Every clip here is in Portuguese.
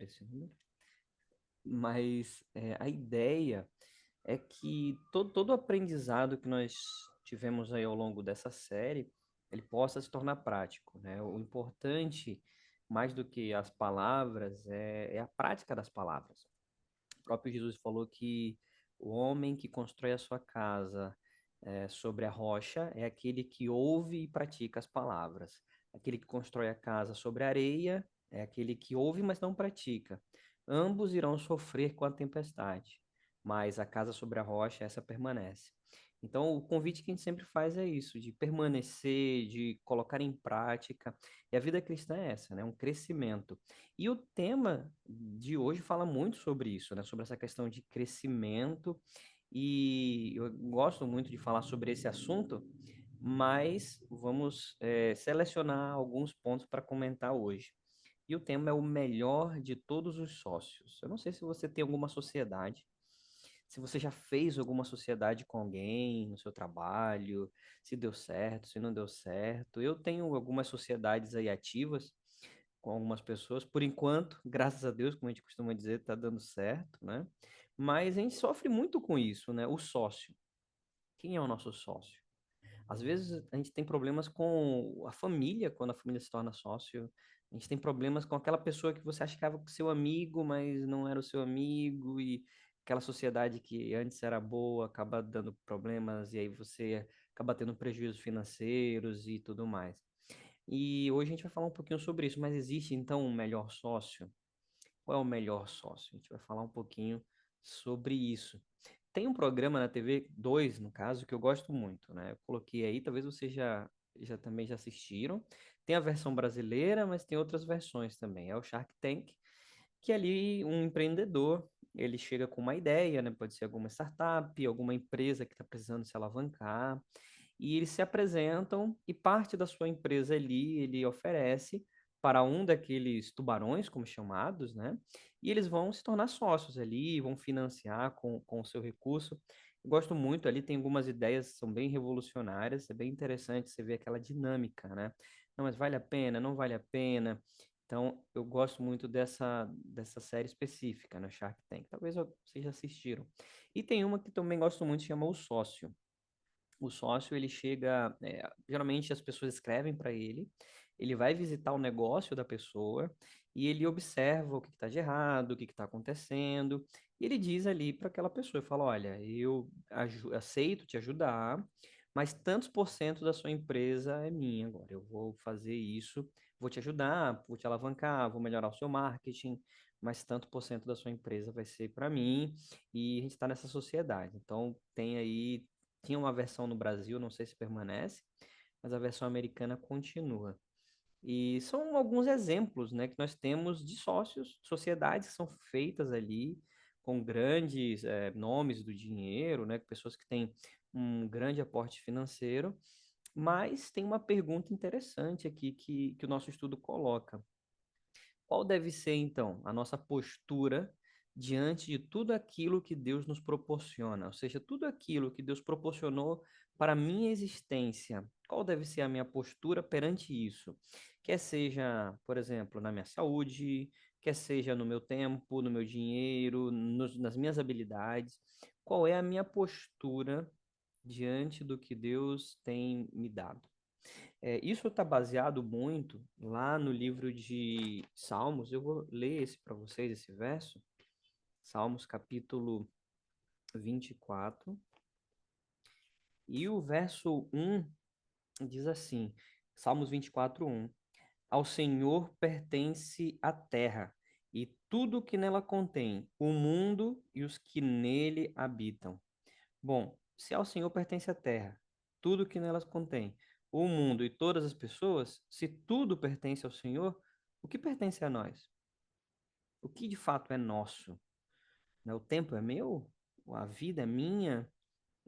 esse número. Mas a ideia é que todo o aprendizado que nós tivemos aí ao longo dessa série, ele possa se tornar prático, né? O importante, mais do que as palavras, é a prática das palavras. O próprio Jesus falou que o homem que constrói a sua casa sobre a rocha é aquele que ouve e pratica as palavras. Aquele que constrói a casa sobre a areia é aquele que ouve, mas não pratica. Ambos irão sofrer com a tempestade, mas a casa sobre a rocha, essa permanece. Então, o convite que a gente sempre faz é isso, de permanecer, de colocar em prática. E a vida cristã é essa, né? Um crescimento. E o tema de hoje fala muito sobre isso, né? Sobre essa questão de crescimento. E eu gosto muito de falar sobre esse assunto, mas vamos selecionar alguns pontos para comentar hoje. E o tema é o melhor de todos os sócios. Eu não sei se você tem alguma sociedade, se você já fez alguma sociedade com alguém no seu trabalho, se deu certo, se não deu certo. Eu tenho algumas sociedades aí ativas com algumas pessoas. Por enquanto, graças a Deus, como a gente costuma dizer, está dando certo, né? Mas a gente sofre muito com isso, né? O sócio. Quem é o nosso sócio? Às vezes a gente tem problemas com a família, quando a família se torna sócio. A gente tem problemas com aquela pessoa que você achava que seu amigo, mas não era o seu amigo, e aquela sociedade que antes era boa acaba dando problemas, e aí você acaba tendo prejuízos financeiros e tudo mais. E hoje a gente vai falar um pouquinho sobre isso, mas existe então um melhor sócio? Qual é o melhor sócio? A gente vai falar um pouquinho sobre isso. Tem um programa na TV, dois no caso, que eu gosto muito, né? Eu coloquei aí, talvez vocês já também já assistiram. Tem a versão brasileira, mas tem outras versões também. É o Shark Tank, que ali um empreendedor, ele chega com uma ideia, né? Pode ser alguma startup, alguma empresa que está precisando se alavancar, e eles se apresentam e parte da sua empresa ali ele oferece para um daqueles tubarões, como chamados, né? E eles vão se tornar sócios ali, vão financiar com o seu recurso. Eu gosto muito ali, tem algumas ideias que são bem revolucionárias, é bem interessante você ver aquela dinâmica, né? Não, mas vale a pena, não vale a pena. Então, eu gosto muito dessa série específica, né? Shark Tank. Talvez vocês já assistiram. E tem uma que também gosto muito, chama O Sócio. O sócio, ele chega, geralmente as pessoas escrevem para ele vai visitar o negócio da pessoa e ele observa o que está de errado, o que está acontecendo, e ele diz ali para aquela pessoa, fala, olha, eu aceito te ajudar, mas tantos por cento da sua empresa é minha agora, eu vou fazer isso, vou te ajudar, vou te alavancar, vou melhorar o seu marketing, mas tanto por cento da sua empresa vai ser para mim, e a gente está nessa sociedade. Então, tem aí tinha uma versão no Brasil, não sei se permanece, mas a versão americana continua. E são alguns exemplos, né, que nós temos de sócios, sociedades que são feitas ali com grandes nomes do dinheiro, né, pessoas que têm um grande aporte financeiro, mas tem uma pergunta interessante aqui que o nosso estudo coloca. Qual deve ser, então, a nossa postura diante de tudo aquilo que Deus nos proporciona? Ou seja, tudo aquilo que Deus proporcionou para a minha existência. Qual deve ser a minha postura perante isso? Quer seja, por exemplo, na minha saúde, quer seja no meu tempo, no meu dinheiro, nas minhas habilidades. Qual é a minha postura diante do que Deus tem me dado? Isso está baseado muito lá no livro de Salmos. Eu vou ler esse para vocês, esse verso. Salmos capítulo 24. E o verso 1 diz assim, Salmos 24, 1. Ao Senhor pertence a terra e tudo o que nela contém, o mundo e os que nele habitam. Bom, se ao Senhor pertence a terra, tudo que nelas contém, o mundo e todas as pessoas, se tudo pertence ao Senhor, o que pertence a nós? O que de fato é nosso? Né? O tempo é meu? A vida é minha?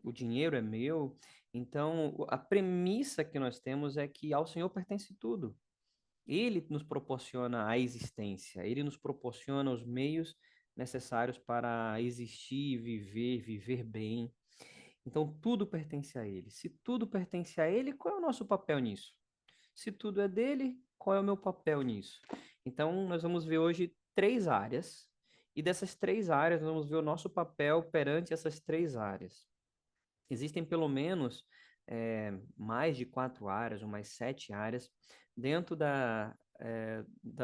O dinheiro é meu? Então, a premissa que nós temos é que ao Senhor pertence tudo. Ele nos proporciona a existência, ele nos proporciona os meios necessários para existir, viver bem. Então, tudo pertence a ele. Se tudo pertence a ele, qual é o nosso papel nisso? Se tudo é dele, qual é o meu papel nisso? Então, nós vamos ver hoje três áreas, e dessas três áreas, nós vamos ver o nosso papel perante essas três áreas. Existem pelo menos mais de quatro áreas, ou mais sete áreas. Dentro da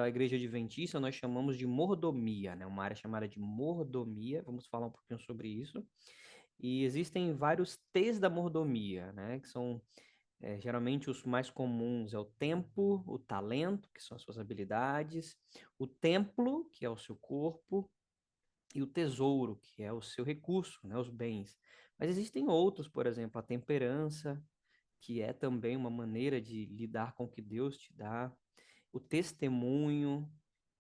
Igreja Adventista, nós chamamos de mordomia, né? Uma área chamada de mordomia. Vamos falar um pouquinho sobre isso. E existem vários T's da mordomia, né? Que são geralmente os mais comuns é o tempo, o talento, que são as suas habilidades, o templo, que é o seu corpo, e o tesouro, que é o seu recurso, né, os bens. Mas existem outros, por exemplo, a temperança, que é também uma maneira de lidar com o que Deus te dá, o testemunho.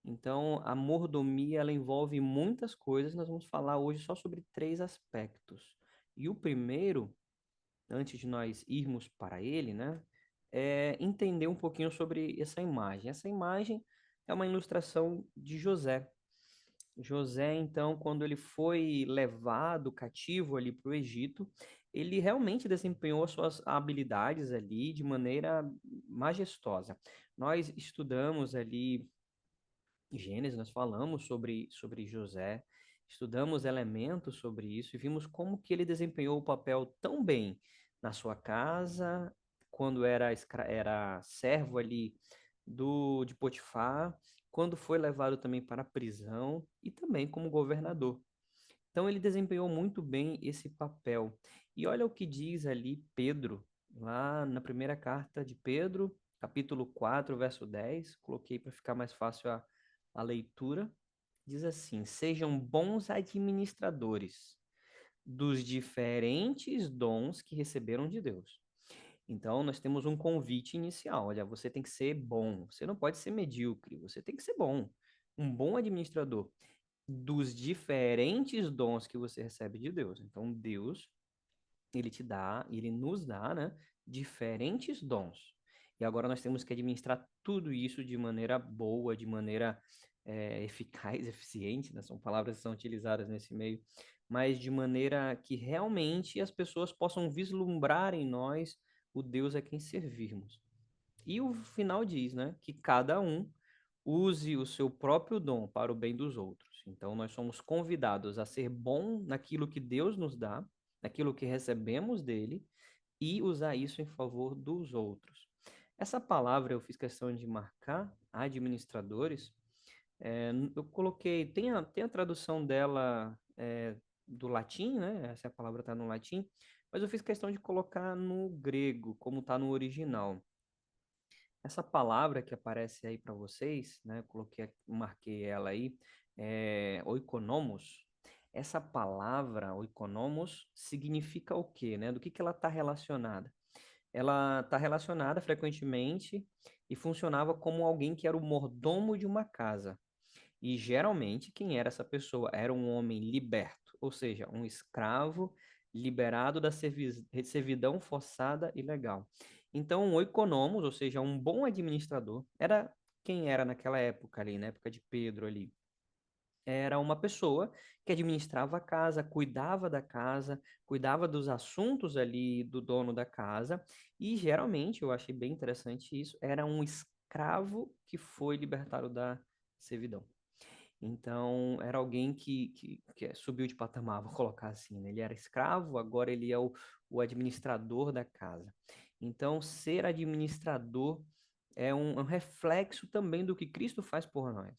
Então, a mordomia, ela envolve muitas coisas. Nós vamos falar hoje só sobre três aspectos. E o primeiro, antes de nós irmos para ele, né, é entender um pouquinho sobre essa imagem. Essa imagem é uma ilustração de José. José, então, quando ele foi levado cativo ali para o Egito, ele realmente desempenhou suas habilidades ali de maneira majestosa. Nós estudamos ali Gênesis, nós falamos sobre José, estudamos elementos sobre isso e vimos como que ele desempenhou o papel tão bem na sua casa, quando era servo ali de Potifar, quando foi levado também para a prisão e também como governador. Então ele desempenhou muito bem esse papel. E olha o que diz ali Pedro, lá na primeira carta de Pedro, capítulo 4, verso 10. Coloquei para ficar mais fácil a leitura. Diz assim: sejam bons administradores dos diferentes dons que receberam de Deus. Então, nós temos um convite inicial. Olha, você tem que ser bom, você não pode ser medíocre, você tem que ser bom, um bom administrador dos diferentes dons que você recebe de Deus. Então, Deus, ele te dá, ele nos dá, né, diferentes dons. E agora nós temos que administrar tudo isso de maneira boa, de maneira eficaz, eficiente, né? São palavras que são utilizadas nesse meio, mas de maneira que realmente as pessoas possam vislumbrar em nós o Deus a quem servirmos. E o final diz, né, que cada um use o seu próprio dom para o bem dos outros. Então, nós somos convidados a ser bom naquilo que Deus nos dá, naquilo que recebemos dele, e usar isso em favor dos outros. Essa palavra eu fiz questão de marcar, administradores. Eu coloquei, tem a tradução dela do latim, né? Essa palavra está no latim, mas eu fiz questão de colocar no grego, como está no original. Essa palavra que aparece aí para vocês, né? Coloquei, marquei ela aí, oikonomos. Essa palavra, oikonomos, significa o quê, né? Do que ela está relacionada? Ela está relacionada frequentemente e funcionava como alguém que era o mordomo de uma casa. E geralmente quem era essa pessoa? Era um homem liberto, ou seja, um escravo liberado da servidão forçada e legal. Então, um oikonomos, ou seja, um bom administrador, era quem era naquela época ali, na época de Pedro ali. Era uma pessoa que administrava a casa, cuidava da casa, cuidava dos assuntos ali do dono da casa, e geralmente, eu achei bem interessante isso, era um escravo que foi libertado da servidão. Então, era alguém que subiu de patamar, vou colocar assim, né? Ele era escravo, agora ele é o administrador da casa. Então, ser administrador é um reflexo também do que Cristo faz por nós.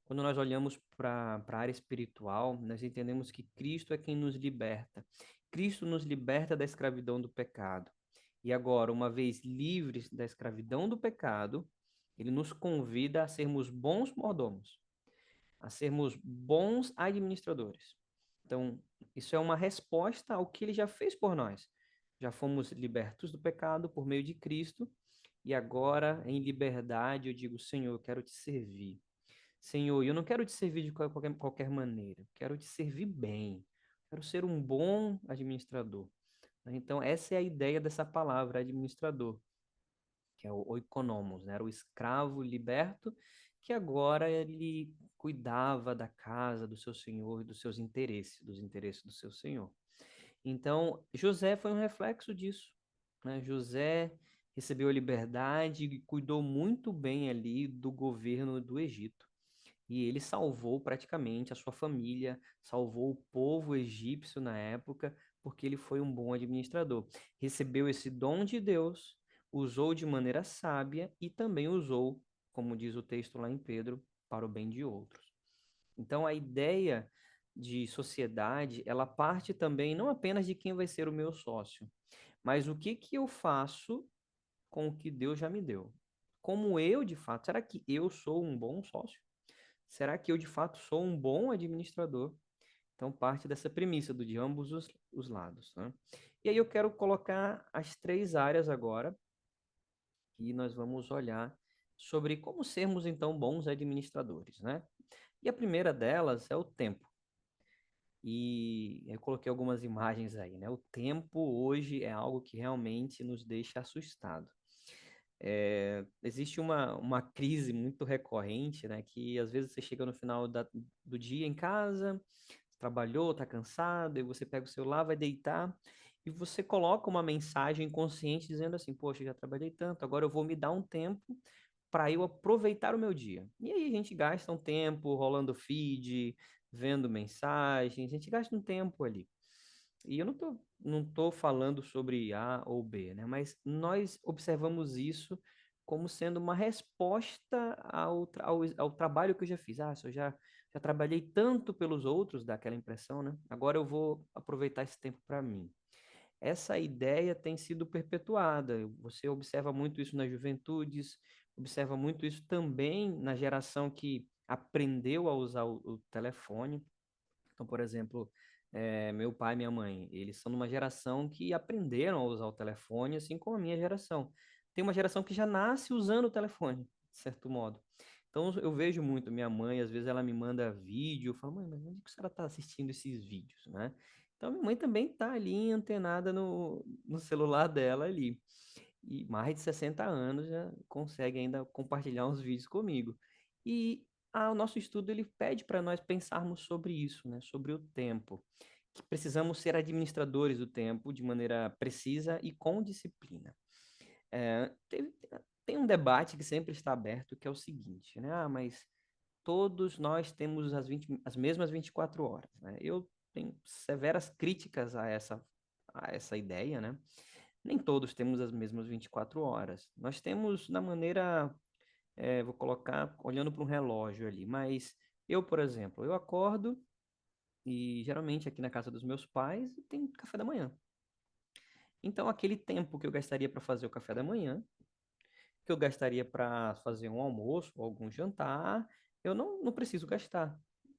Quando nós olhamos para a área espiritual, nós entendemos que Cristo é quem nos liberta. Cristo nos liberta da escravidão do pecado. E agora, uma vez livres da escravidão do pecado, ele nos convida a sermos bons mordomos, a sermos bons administradores. Então, isso é uma resposta ao que ele já fez por nós. Já fomos libertos do pecado por meio de Cristo, e agora, em liberdade, eu digo: Senhor, eu quero te servir. Senhor, eu não quero te servir de qualquer maneira, eu quero te servir bem, quero ser um bom administrador. Então, essa é a ideia dessa palavra, administrador, que é o oikonomos, né? Era o escravo liberto que agora ele cuidava da casa do seu senhor e dos interesses do seu senhor. Então, José foi um reflexo disso, né? José recebeu a liberdade e cuidou muito bem ali do governo do Egito. E ele salvou praticamente a sua família, salvou o povo egípcio na época, porque ele foi um bom administrador. Recebeu esse dom de Deus, usou de maneira sábia e também usou, como diz o texto lá em Pedro, para o bem de outros. Então a ideia de sociedade, ela parte também não apenas de quem vai ser o meu sócio, mas o que que eu faço com o que Deus já me deu. Como eu, de fato, será que eu sou um bom sócio? Será que eu, de fato, sou um bom administrador? Então, parte dessa premissa do de ambos os lados, né? E aí eu quero colocar as três áreas agora, que nós vamos olhar sobre como sermos, então, bons administradores, né? E a primeira delas é o tempo. E eu coloquei algumas imagens aí, né? O tempo hoje é algo que realmente nos deixa assustado. Existe uma crise muito recorrente, né? Que às vezes você chega no final do dia em casa, trabalhou, tá cansado, e você pega o celular, vai deitar, e você coloca uma mensagem consciente dizendo assim, poxa, já trabalhei tanto, agora eu vou me dar um tempo para eu aproveitar o meu dia. E aí a gente gasta um tempo rolando feed, vendo mensagens, a gente gasta um tempo ali. E eu não tô falando sobre A ou B, né? Mas nós observamos isso como sendo uma resposta ao trabalho que eu já fiz. Se eu já trabalhei tanto pelos outros, dá aquela impressão, né? Agora eu vou aproveitar esse tempo para mim. Essa ideia tem sido perpetuada. Você observa muito isso nas juventudes, observa muito isso também na geração que aprendeu a usar o telefone. Então, por exemplo, meu pai e minha mãe, eles são de uma geração que aprenderam a usar o telefone, assim como a minha geração. Tem uma geração que já nasce usando o telefone, de certo modo. Então, eu vejo muito minha mãe, às vezes ela me manda vídeo, eu falo, mãe, mas onde que a senhora está assistindo esses vídeos, né? Então, minha mãe também está ali antenada no celular dela ali. E mais de 60 anos já consegue ainda compartilhar uns vídeos comigo. E o nosso estudo ele pede para nós pensarmos sobre isso, né? Sobre o tempo, que precisamos ser administradores do tempo de maneira precisa e com disciplina. É, tem um debate que sempre está aberto, que é o seguinte, né? Mas todos nós temos as mesmas 24 horas, né? Eu tenho severas críticas a essa ideia, né? Nem todos temos as mesmas 24 horas. Nós temos na maneira, vou colocar olhando para um relógio ali, mas eu, por exemplo, eu acordo e geralmente aqui na casa dos meus pais tem café da manhã. Então, aquele tempo que eu gastaria para fazer o café da manhã, que eu gastaria para fazer um almoço ou algum jantar, eu não preciso gastar.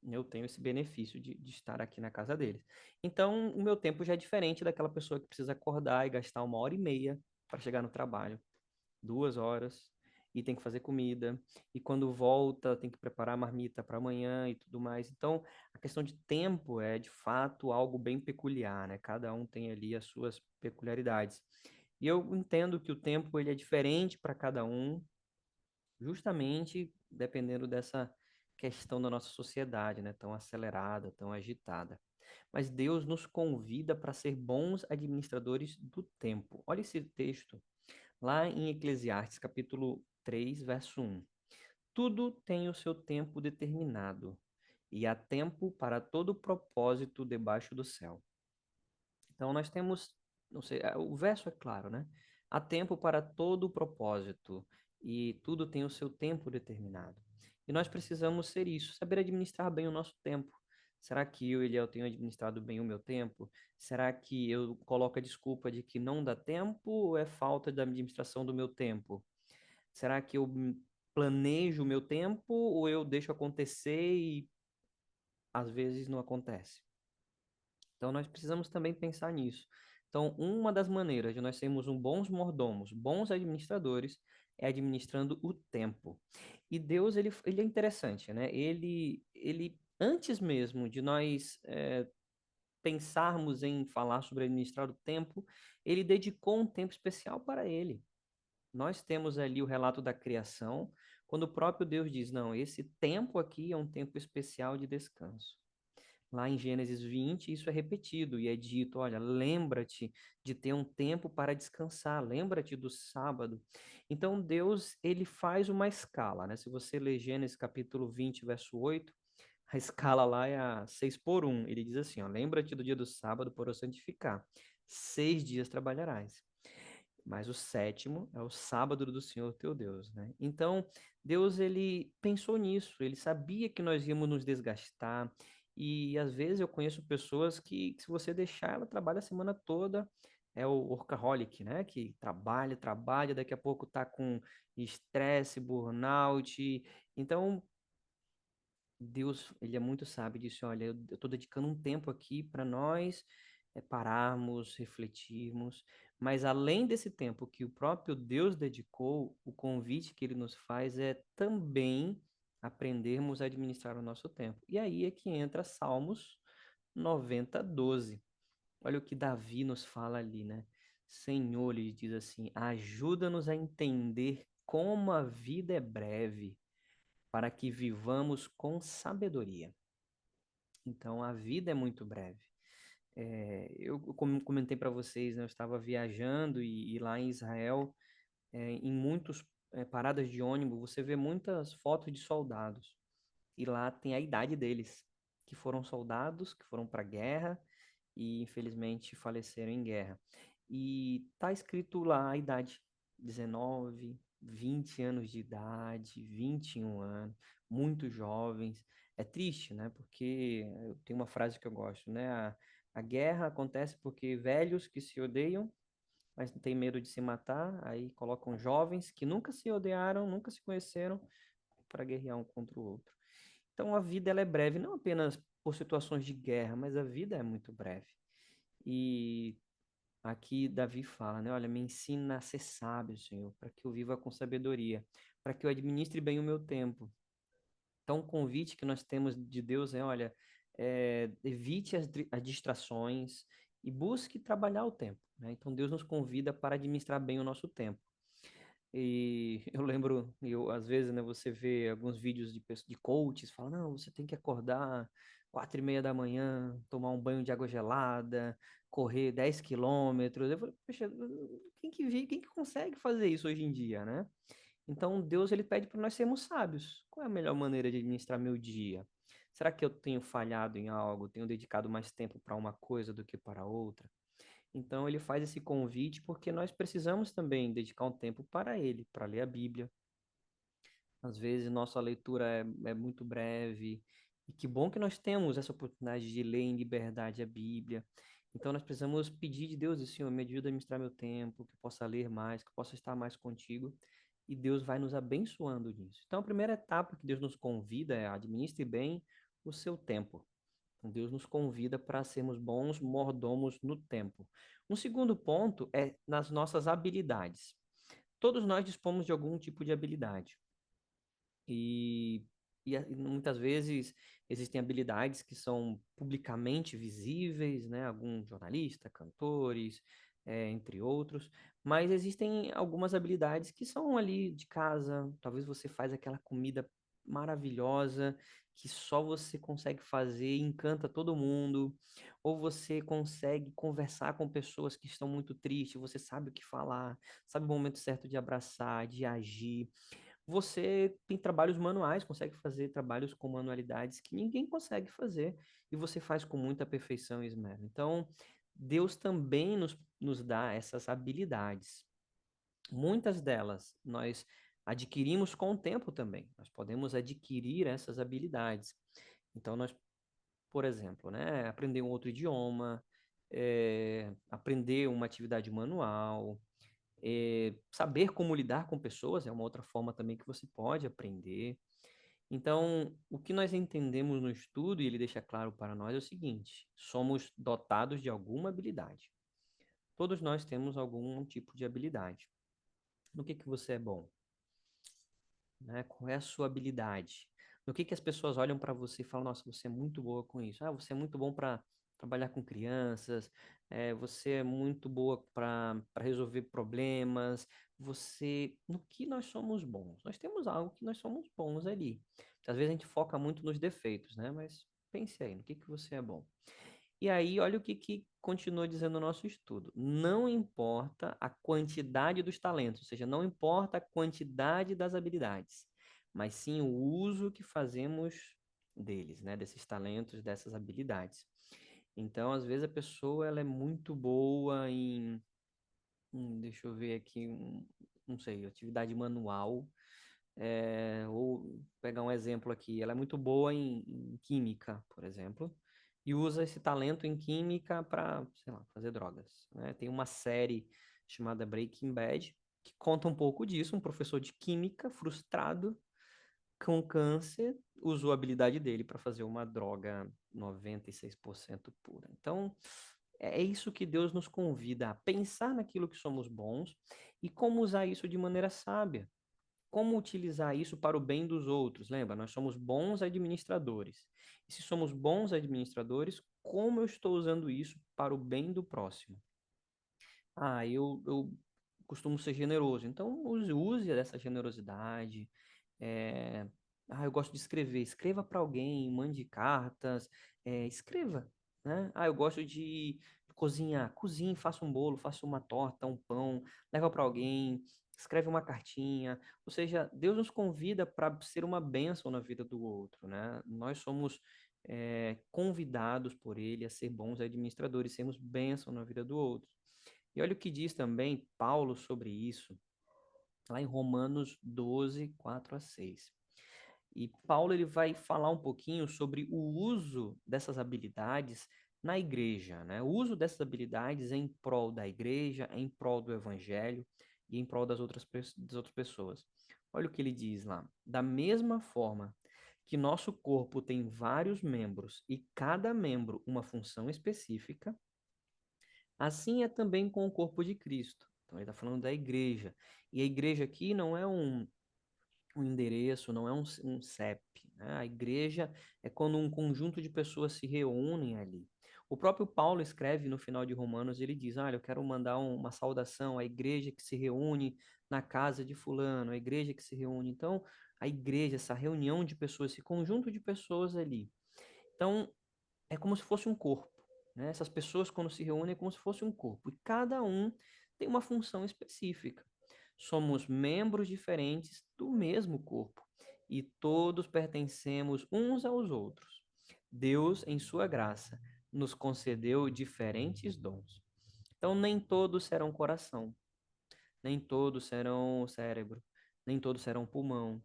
Eu tenho esse benefício de estar aqui na casa deles. Então, o meu tempo já é diferente daquela pessoa que precisa acordar e gastar 1h30 para chegar no trabalho. 2 horas e tem que fazer comida. E quando volta, tem que preparar a marmita para amanhã e tudo mais. Então, a questão de tempo é de fato algo bem peculiar, né? Cada um tem ali as suas peculiaridades. E eu entendo que o tempo ele é diferente para cada um, justamente dependendo dessa questão da nossa sociedade, né? Tão acelerada, tão agitada. Mas Deus nos convida para ser bons administradores do tempo. Olha esse texto lá em Eclesiastes, capítulo 3, verso 1. Tudo tem o seu tempo determinado, e há tempo para todo propósito debaixo do céu. Então, nós temos, não sei, o verso é claro, né? Há tempo para todo propósito, e tudo tem o seu tempo determinado. E nós precisamos ser isso, saber administrar bem o nosso tempo. Será que eu, Eliel, tenho administrado bem o meu tempo? Será que eu coloco a desculpa de que não dá tempo ou é falta da administração do meu tempo? Será que eu planejo o meu tempo ou eu deixo acontecer e às vezes não acontece? Então, nós precisamos também pensar nisso. Então, uma das maneiras de nós sermos bons mordomos, bons administradores, é administrando o tempo. E Deus, ele é interessante, né? Ele antes mesmo de nós pensarmos em falar sobre administrar o tempo, ele dedicou um tempo especial para ele. Nós temos ali o relato da criação, quando o próprio Deus diz: não, esse tempo aqui é um tempo especial de descanso. Lá em Gênesis 20, isso é repetido e é dito: olha, lembra-te de ter um tempo para descansar, lembra-te do sábado. Então, Deus, ele faz uma escala, né? Se você ler Gênesis capítulo 20, verso 8, a escala lá é a 6 por 1. Ele diz assim: ó, lembra-te do dia do sábado para o santificar. 6 dias trabalharás, mas o sétimo é o sábado do Senhor teu Deus, né? Então, Deus, ele pensou nisso, ele sabia que nós íamos nos desgastar, e às vezes eu conheço pessoas que se você deixar, ela trabalha a semana toda, é o workaholic, né? Que trabalha, trabalha, daqui a pouco tá com estresse, burnout. Então, Deus, ele é muito sábio, disse, olha, eu estou dedicando um tempo aqui para nós pararmos, refletirmos, mas além desse tempo que o próprio Deus dedicou, o convite que ele nos faz é também aprendermos a administrar o nosso tempo. E aí é que entra Salmos 90:12. Olha o que Davi nos fala ali, né? Senhor, ele diz assim, ajuda-nos a entender como a vida é breve para que vivamos com sabedoria. Então, a vida é muito breve. Como comentei para vocês, né, eu estava viajando e lá em Israel, em muitas paradas de ônibus, você vê muitas fotos de soldados. E lá tem a idade deles, que foram soldados, que foram para a guerra e infelizmente faleceram em guerra. E tá escrito lá a idade, 19, 20 anos de idade, 21 anos, muito jovens. É triste, né? Porque eu tenho uma frase que eu gosto, né? A guerra acontece porque velhos que se odeiam, mas não têm medo de se matar, aí colocam jovens que nunca se odiaram, nunca se conheceram para guerrear um contra o outro. Então a vida ela é breve, não apenas por situações de guerra, mas a vida é muito breve. E aqui Davi fala, né? Olha, me ensina a ser sábio, Senhor, para que eu viva com sabedoria, para que eu administre bem o meu tempo. Então, o convite que nós temos de Deus é, olha, evite as distrações e busque trabalhar o tempo, né? Então, Deus nos convida para administrar bem o nosso tempo. E eu lembro, às vezes, né, você vê alguns vídeos de coaches, fala, não, você tem que acordar 4:30 da manhã, tomar um banho de água gelada, correr 10 quilômetros. Eu falei, poxa, quem que consegue fazer isso hoje em dia, né? Então, Deus, ele pede para nós sermos sábios. Qual é a melhor maneira de administrar meu dia? Será que eu tenho falhado em algo? Tenho dedicado mais tempo para uma coisa do que para outra? Então ele faz esse convite porque nós precisamos também dedicar um tempo para ele, para ler a Bíblia. Às vezes nossa leitura é muito breve, e que bom que nós temos essa oportunidade de ler em liberdade a Bíblia. Então nós precisamos pedir de Deus, Senhor, me ajuda a administrar meu tempo, que eu possa ler mais, que eu possa estar mais contigo, e Deus vai nos abençoando nisso. Então a primeira etapa que Deus nos convida é administre bem o seu tempo. Então, Deus nos convida para sermos bons mordomos no tempo. Um segundo ponto é nas nossas habilidades. Todos nós dispomos de algum tipo de habilidade. E, e muitas vezes existem habilidades que são publicamente visíveis, né? Alguns jornalistas, cantores, entre outros. Mas existem algumas habilidades que são ali de casa. Talvez você faz aquela comida maravilhosa que só você consegue fazer e encanta todo mundo. Ou você consegue conversar com pessoas que estão muito tristes, você sabe o que falar, sabe o momento certo de abraçar, de agir. Você tem trabalhos manuais, consegue fazer trabalhos com manualidades que ninguém consegue fazer e você faz com muita perfeição e esmero. Então, Deus também nos dá essas habilidades. Muitas delas nós adquirimos com o tempo também. Nós podemos adquirir essas habilidades. Então, nós, por exemplo, né, aprender um outro idioma, aprender uma atividade manual, saber como lidar com pessoas é uma outra forma também que você pode aprender. Então, o que nós entendemos no estudo, e ele deixa claro para nós, é o seguinte: somos dotados de alguma habilidade. Todos nós temos algum tipo de habilidade. No que você é bom? Né? Qual é a sua habilidade? No que as pessoas olham para você e falam, nossa, você é muito boa com isso. Ah, você é muito bom para trabalhar com crianças, você é muito boa para resolver problemas. No que nós somos bons? Nós temos algo que nós somos bons ali. Às vezes a gente foca muito nos defeitos, né? Mas Pense aí, no que você é bom. E aí, olha o que continua dizendo o nosso estudo. Não importa a quantidade dos talentos, ou seja, não importa a quantidade das habilidades, mas sim o uso que fazemos deles, né? Desses talentos, dessas habilidades. Então, às vezes a pessoa ela é muito boa deixa eu ver aqui, não sei, atividade manual, ou pegar um exemplo aqui, ela é muito boa em química, por exemplo, e usa esse talento em química para, sei lá, fazer drogas, né? Tem uma série chamada Breaking Bad que conta um pouco disso, um professor de química frustrado com câncer usou a habilidade dele para fazer uma droga 96% pura. Então, é isso que Deus nos convida a pensar naquilo que somos bons e como usar isso de maneira sábia. Como utilizar isso para o bem dos outros? Lembra, nós somos bons administradores. E se somos bons administradores, como eu estou usando isso para o bem do próximo? Eu costumo ser generoso. Então, use dessa generosidade. É, eu gosto de escrever. Escreva para alguém, mande cartas, escreva, né? Eu gosto de cozinhar. Cozinhe, faça um bolo, faça uma torta, um pão, leva para alguém, escreve uma cartinha. Ou seja, Deus nos convida para ser uma bênção na vida do outro, né? Nós somos convidados por Ele a ser bons administradores, sermos bênção na vida do outro. E olha o que diz também Paulo sobre isso, lá em Romanos 12, 4 a 6. E Paulo ele vai falar um pouquinho sobre o uso dessas habilidades na igreja, né? O uso dessas habilidades em prol da igreja, em prol do evangelho e em prol das outras pessoas. Olha o que ele diz lá. Da mesma forma que nosso corpo tem vários membros e cada membro uma função específica, assim é também com o corpo de Cristo. Então, ele está falando da igreja. E a igreja aqui não é um endereço, não é um CEP, né? A igreja é quando um conjunto de pessoas se reúnem ali. O próprio Paulo escreve no final de Romanos, ele diz: Olha, eu quero mandar uma saudação à igreja que se reúne na casa de Fulano, a igreja que se reúne. Então, a igreja, essa reunião de pessoas, esse conjunto de pessoas ali. Então, é como se fosse um corpo, né? Essas pessoas, quando se reúnem, é como se fosse um corpo. E cada um tem uma função específica. Somos membros diferentes do mesmo corpo. E todos pertencemos uns aos outros. Deus, em sua graça, nos concedeu diferentes dons. Então, nem todos serão coração, nem todos serão cérebro, nem todos serão pulmão,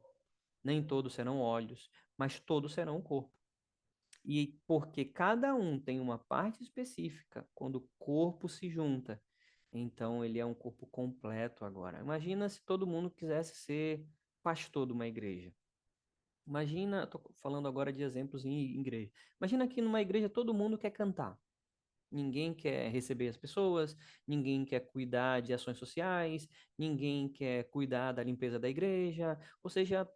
nem todos serão olhos, mas todos serão o corpo. E porque cada um tem uma parte específica, quando o corpo se junta, então ele é um corpo completo agora. Imagina se todo mundo quisesse ser pastor de uma igreja. Imagina, estou falando agora de exemplos em igreja. Imagina que numa igreja todo mundo quer cantar. Ninguém quer receber as pessoas, ninguém quer cuidar de ações sociais, ninguém quer cuidar da limpeza da igreja. Ou seja,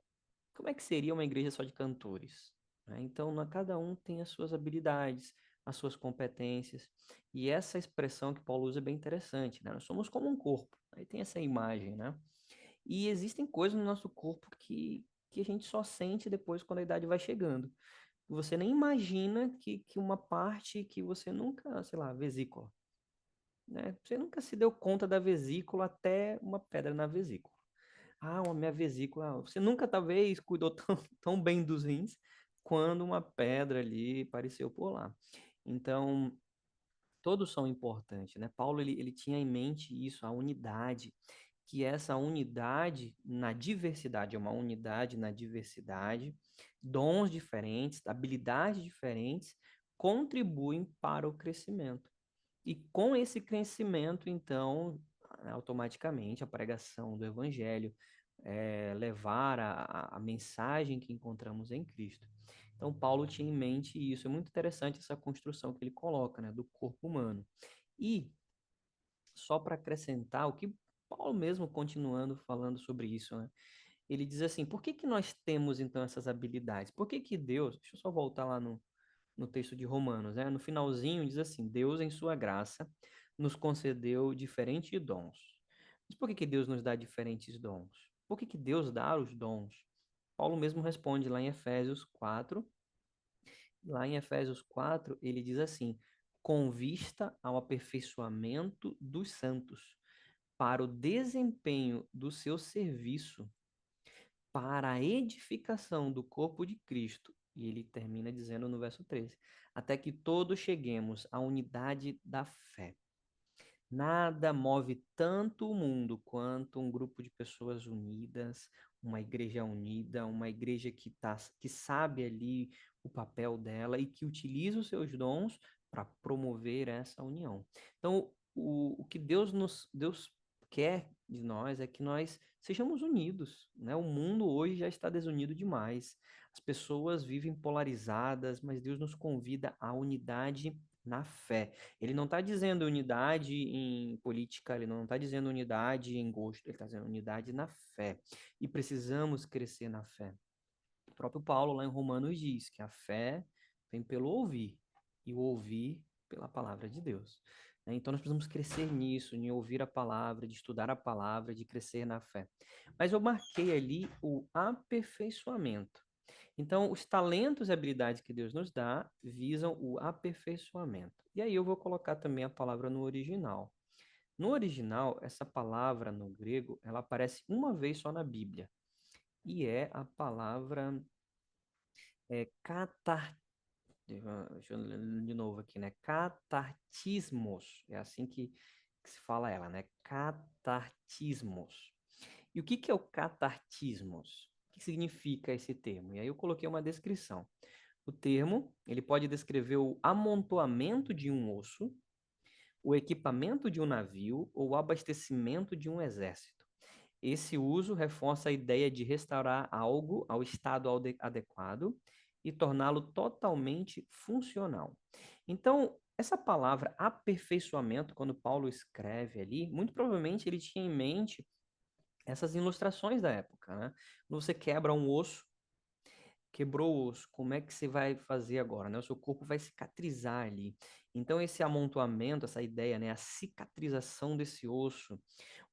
como é que seria uma igreja só de cantores? Né? Então, cada um tem as suas habilidades, as suas competências. E essa expressão que Paulo usa é bem interessante, né? Nós somos como um corpo. Aí tem essa imagem, né? E existem coisas no nosso corpo que a gente só sente depois quando a idade vai chegando. Você nem imagina que uma parte que você nunca, sei lá, vesícula, né? Você nunca se deu conta da vesícula até uma pedra na vesícula. A minha vesícula. Você nunca, talvez, cuidou tão bem dos rins quando uma pedra ali apareceu por lá. Então, todos são importantes, né? Paulo, ele tinha em mente isso, a unidade, que essa unidade na diversidade, é uma unidade na diversidade, dons diferentes, habilidades diferentes, contribuem para o crescimento. E com esse crescimento, então, automaticamente a pregação do evangelho, levar a mensagem que encontramos em Cristo. Então, Paulo tinha em mente isso. É muito interessante essa construção que ele coloca, né, do corpo humano. E, só para acrescentar, o que Paulo mesmo continuando falando sobre isso, né? Ele diz assim, por que que nós temos, então, essas habilidades? Por que que Deus, deixa eu só voltar lá no texto de Romanos, né? No finalzinho diz assim: Deus, em sua graça, nos concedeu diferentes dons. Mas por que que Deus nos dá diferentes dons? Por que que Deus dá os dons? Paulo mesmo responde lá em Efésios 4, Lá em Efésios 4, ele diz assim: com vista ao aperfeiçoamento dos santos, para o desempenho do seu serviço, para a edificação do corpo de Cristo. E ele termina dizendo no verso 13: até que todos cheguemos à unidade da fé. Nada move tanto o mundo quanto um grupo de pessoas unidas, uma igreja que sabe ali o papel dela e que utiliza os seus dons para promover essa união. Então, o que Deus quer de nós é que nós sejamos unidos, né? O mundo hoje já está desunido demais. As pessoas vivem polarizadas, mas Deus nos convida à unidade na fé. Ele não está dizendo unidade em política, ele não está dizendo unidade em gosto, ele está dizendo unidade na fé. E precisamos crescer na fé. O próprio Paulo, lá em Romanos, diz que a fé vem pelo ouvir, e o ouvir pela palavra de Deus. Né? Então, nós precisamos crescer nisso, em ouvir a palavra, de estudar a palavra, de crescer na fé. Mas eu marquei ali o aperfeiçoamento. Então, os talentos e habilidades que Deus nos dá visam o aperfeiçoamento. E aí eu vou colocar também a palavra no original. No original, essa palavra no grego, ela aparece uma vez só na Bíblia. E é a palavra catar... Deixa eu ler de novo aqui, né? Catartismos. É assim que se fala ela, né? Catartismos. E o que é o catartismos? O que significa esse termo? E aí eu coloquei uma descrição. O termo, ele pode descrever o amontoamento de um osso, o equipamento de um navio ou o abastecimento de um exército. Esse uso reforça a ideia de restaurar algo ao estado adequado e torná-lo totalmente funcional. Então, essa palavra aperfeiçoamento, quando Paulo escreve ali, muito provavelmente ele tinha em mente essas ilustrações da época, né? Quando você quebra um osso, quebrou o osso, como é que você vai fazer agora, né? O seu corpo vai cicatrizar ali. Então, esse amontoamento, essa ideia, né? A cicatrização desse osso,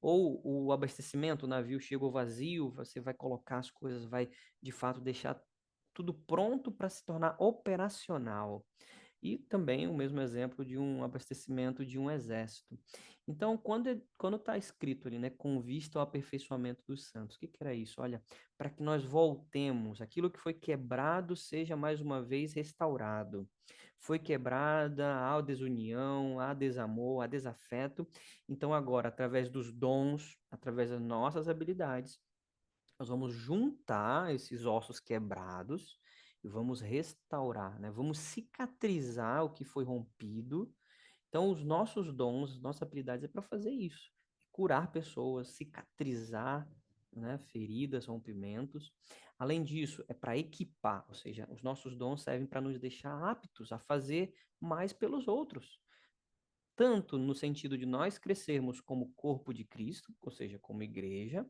ou o abastecimento, o navio chegou vazio, você vai colocar as coisas, vai de fato deixar tudo pronto para se tornar operacional. E também o mesmo exemplo de um abastecimento de um exército. Então, quando está escrito ali, né, com vista ao aperfeiçoamento dos santos, o que era isso? Olha, para que nós voltemos, aquilo que foi quebrado seja mais uma vez restaurado. Foi quebrada a desunião, a desamor, a desafeto. Então, agora, através dos dons, através das nossas habilidades, nós vamos juntar esses ossos quebrados e vamos restaurar, né? Vamos cicatrizar o que foi rompido. Então, os nossos dons, nossas habilidades é para fazer isso, curar pessoas, cicatrizar, né, feridas, rompimentos. Além disso, é para equipar, ou seja, os nossos dons servem para nos deixar aptos a fazer mais pelos outros, tanto no sentido de nós crescermos como corpo de Cristo, ou seja, como igreja,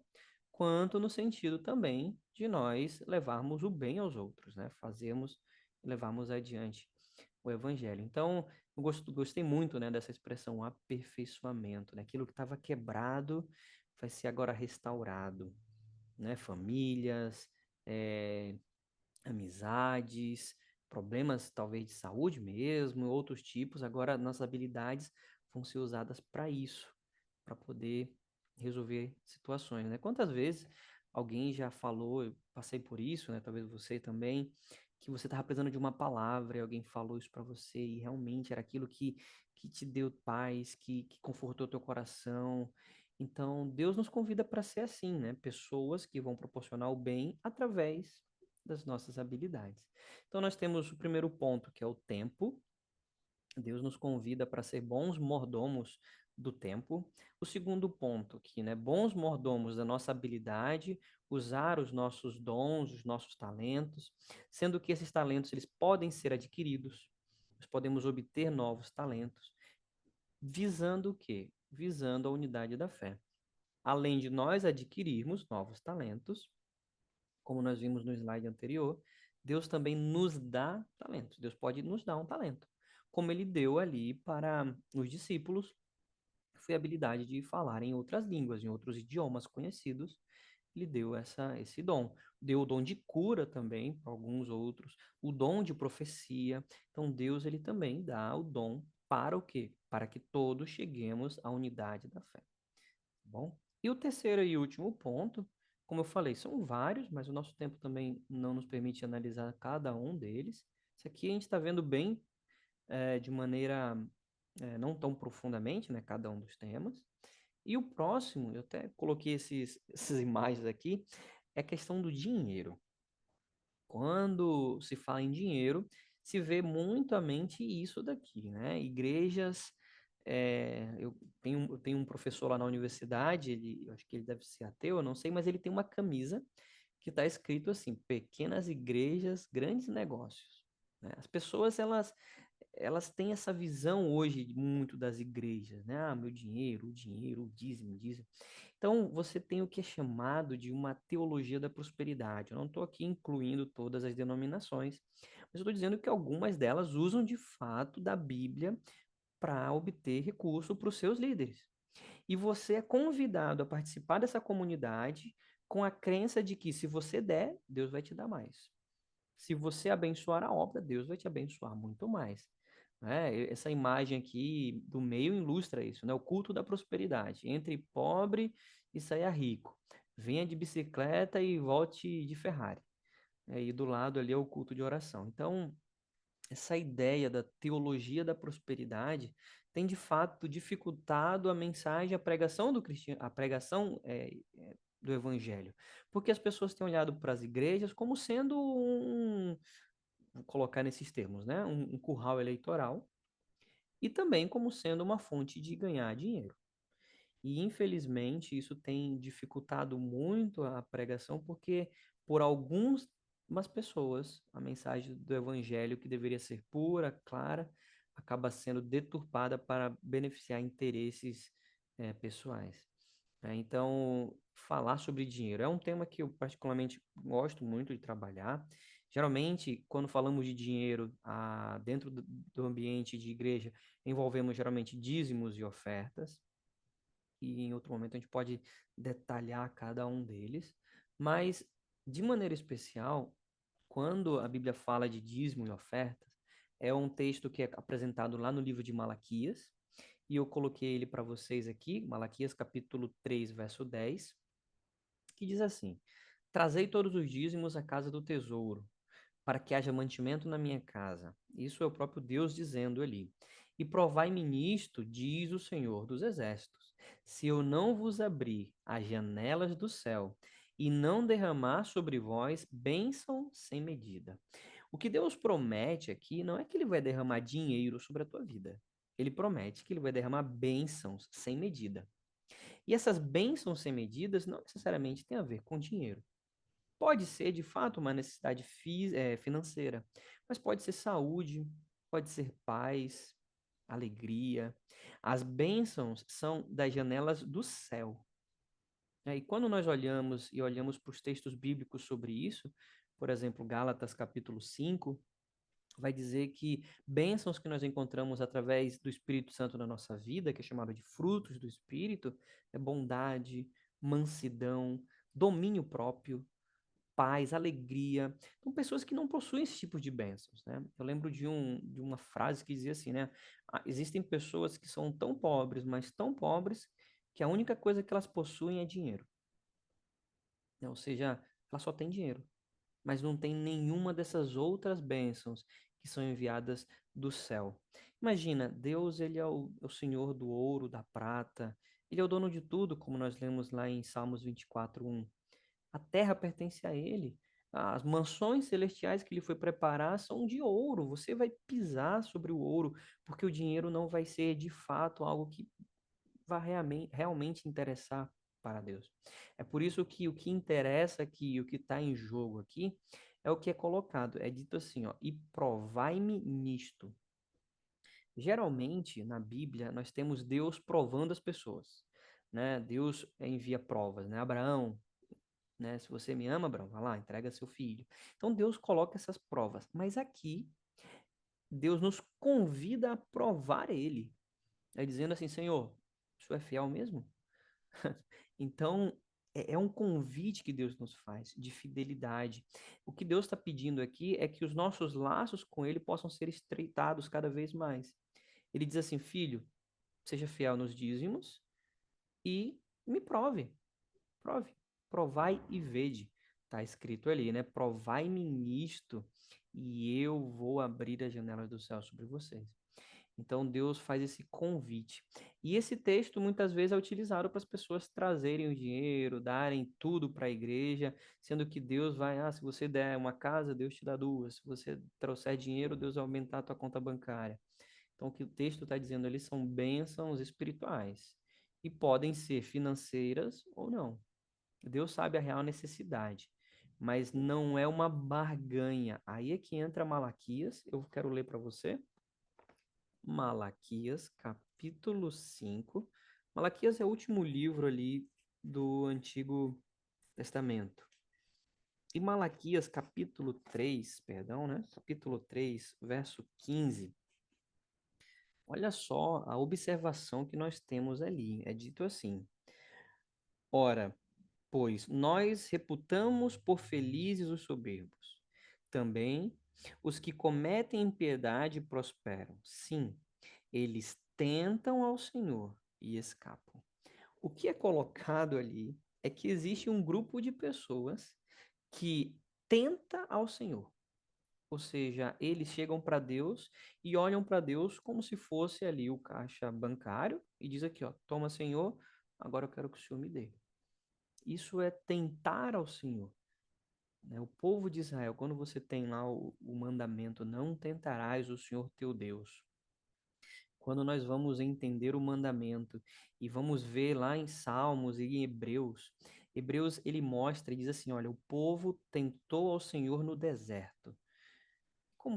quanto no sentido também de nós levarmos o bem aos outros, né? Fazermos e levarmos adiante o evangelho. Então, eu gostei muito, né, dessa expressão aperfeiçoamento, né? Aquilo que estava quebrado vai ser agora restaurado, né? Famílias, amizades, problemas talvez de saúde mesmo, outros tipos. Agora, nossas habilidades vão ser usadas para isso, para poder resolver situações, né? Quantas vezes alguém já falou, eu passei por isso, né? Talvez você também, que você estava precisando de uma palavra e alguém falou isso para você e realmente era aquilo que te deu paz, que confortou teu coração. Então, Deus nos convida para ser assim, né? Pessoas que vão proporcionar o bem através das nossas habilidades. Então, nós temos o primeiro ponto, que é o tempo. Deus nos convida para ser bons mordomos do tempo. O segundo ponto, que, né, bons mordomos da nossa habilidade, usar os nossos dons, os nossos talentos, sendo que esses talentos eles podem ser adquiridos. Nós podemos obter novos talentos, visando o quê? Visando a unidade da fé. Além de nós adquirirmos novos talentos, como nós vimos no slide anterior, Deus também nos dá talentos. Deus pode nos dar um talento, como ele deu ali para os discípulos, foi a habilidade de falar em outras línguas, em outros idiomas conhecidos. lhe deu esse dom. Deu o dom de cura também para alguns outros, o dom de profecia. Então, Deus ele também dá o dom para o quê? Para que todos cheguemos à unidade da fé. Tá bom? E o terceiro e último ponto, como eu falei, são vários, mas o nosso tempo também não nos permite analisar cada um deles. Isso aqui a gente está vendo bem de maneira não tão profundamente, né, cada um dos temas. E o próximo, eu até coloquei essas imagens aqui, é a questão do dinheiro. Quando se fala em dinheiro, se vê muitamente isso daqui, né? Igrejas, eu tenho um professor lá na universidade, eu acho que ele deve ser ateu, eu não sei, mas ele tem uma camisa que está escrito assim: pequenas igrejas, grandes negócios. Né? As pessoas, elas têm essa visão hoje muito das igrejas, né? Ah, meu dinheiro, o dízimo, o dízimo. Então, você tem o que é chamado de uma teologia da prosperidade. Eu não estou aqui incluindo todas as denominações, mas eu estou dizendo que algumas delas usam de fato da Bíblia para obter recurso para os seus líderes. E você é convidado a participar dessa comunidade com a crença de que se você der, Deus vai te dar mais. Se você abençoar a obra, Deus vai te abençoar muito mais. Né? Essa imagem aqui do meio ilustra isso, né? O culto da prosperidade. Entre pobre e saia rico. Venha de bicicleta e volte de Ferrari. E do lado ali é o culto de oração. Então, essa ideia da teologia da prosperidade tem de fato dificultado a mensagem, a pregação do cristiano, a pregação do evangelho, porque as pessoas têm olhado para as igrejas como sendo vou colocar nesses termos, né, um curral eleitoral e também como sendo uma fonte de ganhar dinheiro. E, infelizmente, isso tem dificultado muito a pregação, porque, por algumas pessoas, a mensagem do evangelho, que deveria ser pura, clara, acaba sendo deturpada para beneficiar interesses pessoais. Então, falar sobre dinheiro é um tema que eu particularmente gosto muito de trabalhar. Geralmente, quando falamos de dinheiro dentro do ambiente de igreja, envolvemos geralmente dízimos e ofertas e em outro momento a gente pode detalhar cada um deles, mas de maneira especial, quando a Bíblia fala de dízimo e ofertas, é um texto que é apresentado lá no livro de Malaquias, e eu coloquei ele para vocês aqui, Malaquias capítulo 3, verso 10, que diz assim: Trazei todos os dízimos à casa do tesouro, para que haja mantimento na minha casa. Isso é o próprio Deus dizendo ali. E provai-me nisto, diz o Senhor dos Exércitos, se eu não vos abrir as janelas do céu e não derramar sobre vós bênção sem medida. O que Deus promete aqui não é que ele vai derramar dinheiro sobre a tua vida. Ele promete que ele vai derramar bênçãos sem medida. E essas bênçãos sem medidas não necessariamente têm a ver com dinheiro. Pode ser, de fato, uma necessidade financeira, mas pode ser saúde, pode ser paz, alegria. As bênçãos são das janelas do céu. E quando nós olhamos para os textos bíblicos sobre isso, por exemplo, Gálatas capítulo 5, vai dizer que bênçãos que nós encontramos através do Espírito Santo na nossa vida, que é chamado de frutos do Espírito, é bondade, mansidão, domínio próprio, paz, alegria. Então, pessoas que não possuem esse tipo de bênçãos, né? Eu lembro de uma frase que dizia assim, né? Existem pessoas que são tão pobres, mas tão pobres, que a única coisa que elas possuem é dinheiro. Né? Ou seja, elas só têm dinheiro, mas não tem nenhuma dessas outras bênçãos que são enviadas do céu. Imagina, Deus, ele é o Senhor do ouro, da prata, ele é o dono de tudo, como nós lemos lá em Salmos 24:1. A terra pertence a ele. As mansões celestiais que ele foi preparar são de ouro. Você vai pisar sobre o ouro, porque o dinheiro não vai ser de fato algo que vai realmente interessar para Deus. É por isso que o que interessa aqui, o que está em jogo aqui, é o que é colocado. É dito assim, ó, e provai-me nisto. Geralmente, na Bíblia, nós temos Deus provando as pessoas, né? Deus envia provas, né? Abraão, né? Se você me ama, Abraão, vai lá, entrega seu filho. Então Deus coloca essas provas, mas aqui Deus nos convida a provar ele. É dizendo assim, Senhor, o senhor é fiel mesmo? Então, é um convite que Deus nos faz de fidelidade. O que Deus está pedindo aqui é que os nossos laços com Ele possam ser estreitados cada vez mais. Ele diz assim: filho, seja fiel nos dízimos e me prove, prove, provai e vede. Está escrito ali, né? Provai-me nisto e eu vou abrir as janelas do céu sobre vocês. Então Deus faz esse convite. E esse texto muitas vezes é utilizado para as pessoas trazerem o dinheiro, darem tudo para a igreja, sendo que Deus vai, se você der uma casa, Deus te dá duas. Se você trouxer dinheiro, Deus vai aumentar a tua conta bancária. Então o que o texto está dizendo ali são bênçãos espirituais. E podem ser financeiras ou não. Deus sabe a real necessidade, mas não é uma barganha. Aí é que entra Malaquias, eu quero ler para você. Malaquias, capítulo 5. Malaquias é o último livro ali do Antigo Testamento. E Malaquias, capítulo 3, perdão, né? Capítulo 3, verso 15. Olha só a observação que nós temos ali. É dito assim: ora, pois nós reputamos por felizes os soberbos. Também os que cometem impiedade prosperam. Sim, eles tentam ao Senhor e escapam. O que é colocado ali é que existe um grupo de pessoas que tenta ao Senhor. Ou seja, eles chegam para Deus e olham para Deus como se fosse ali o caixa bancário e diz aqui, ó, toma, Senhor, agora eu quero que o Senhor me dê. Isso é tentar ao Senhor, né? O povo de Israel, quando você tem lá o mandamento, não tentarás o Senhor teu Deus. Quando nós vamos entender o mandamento e vamos ver lá em Salmos e em Hebreus, Hebreus ele mostra e diz assim, olha, o povo tentou ao Senhor no deserto.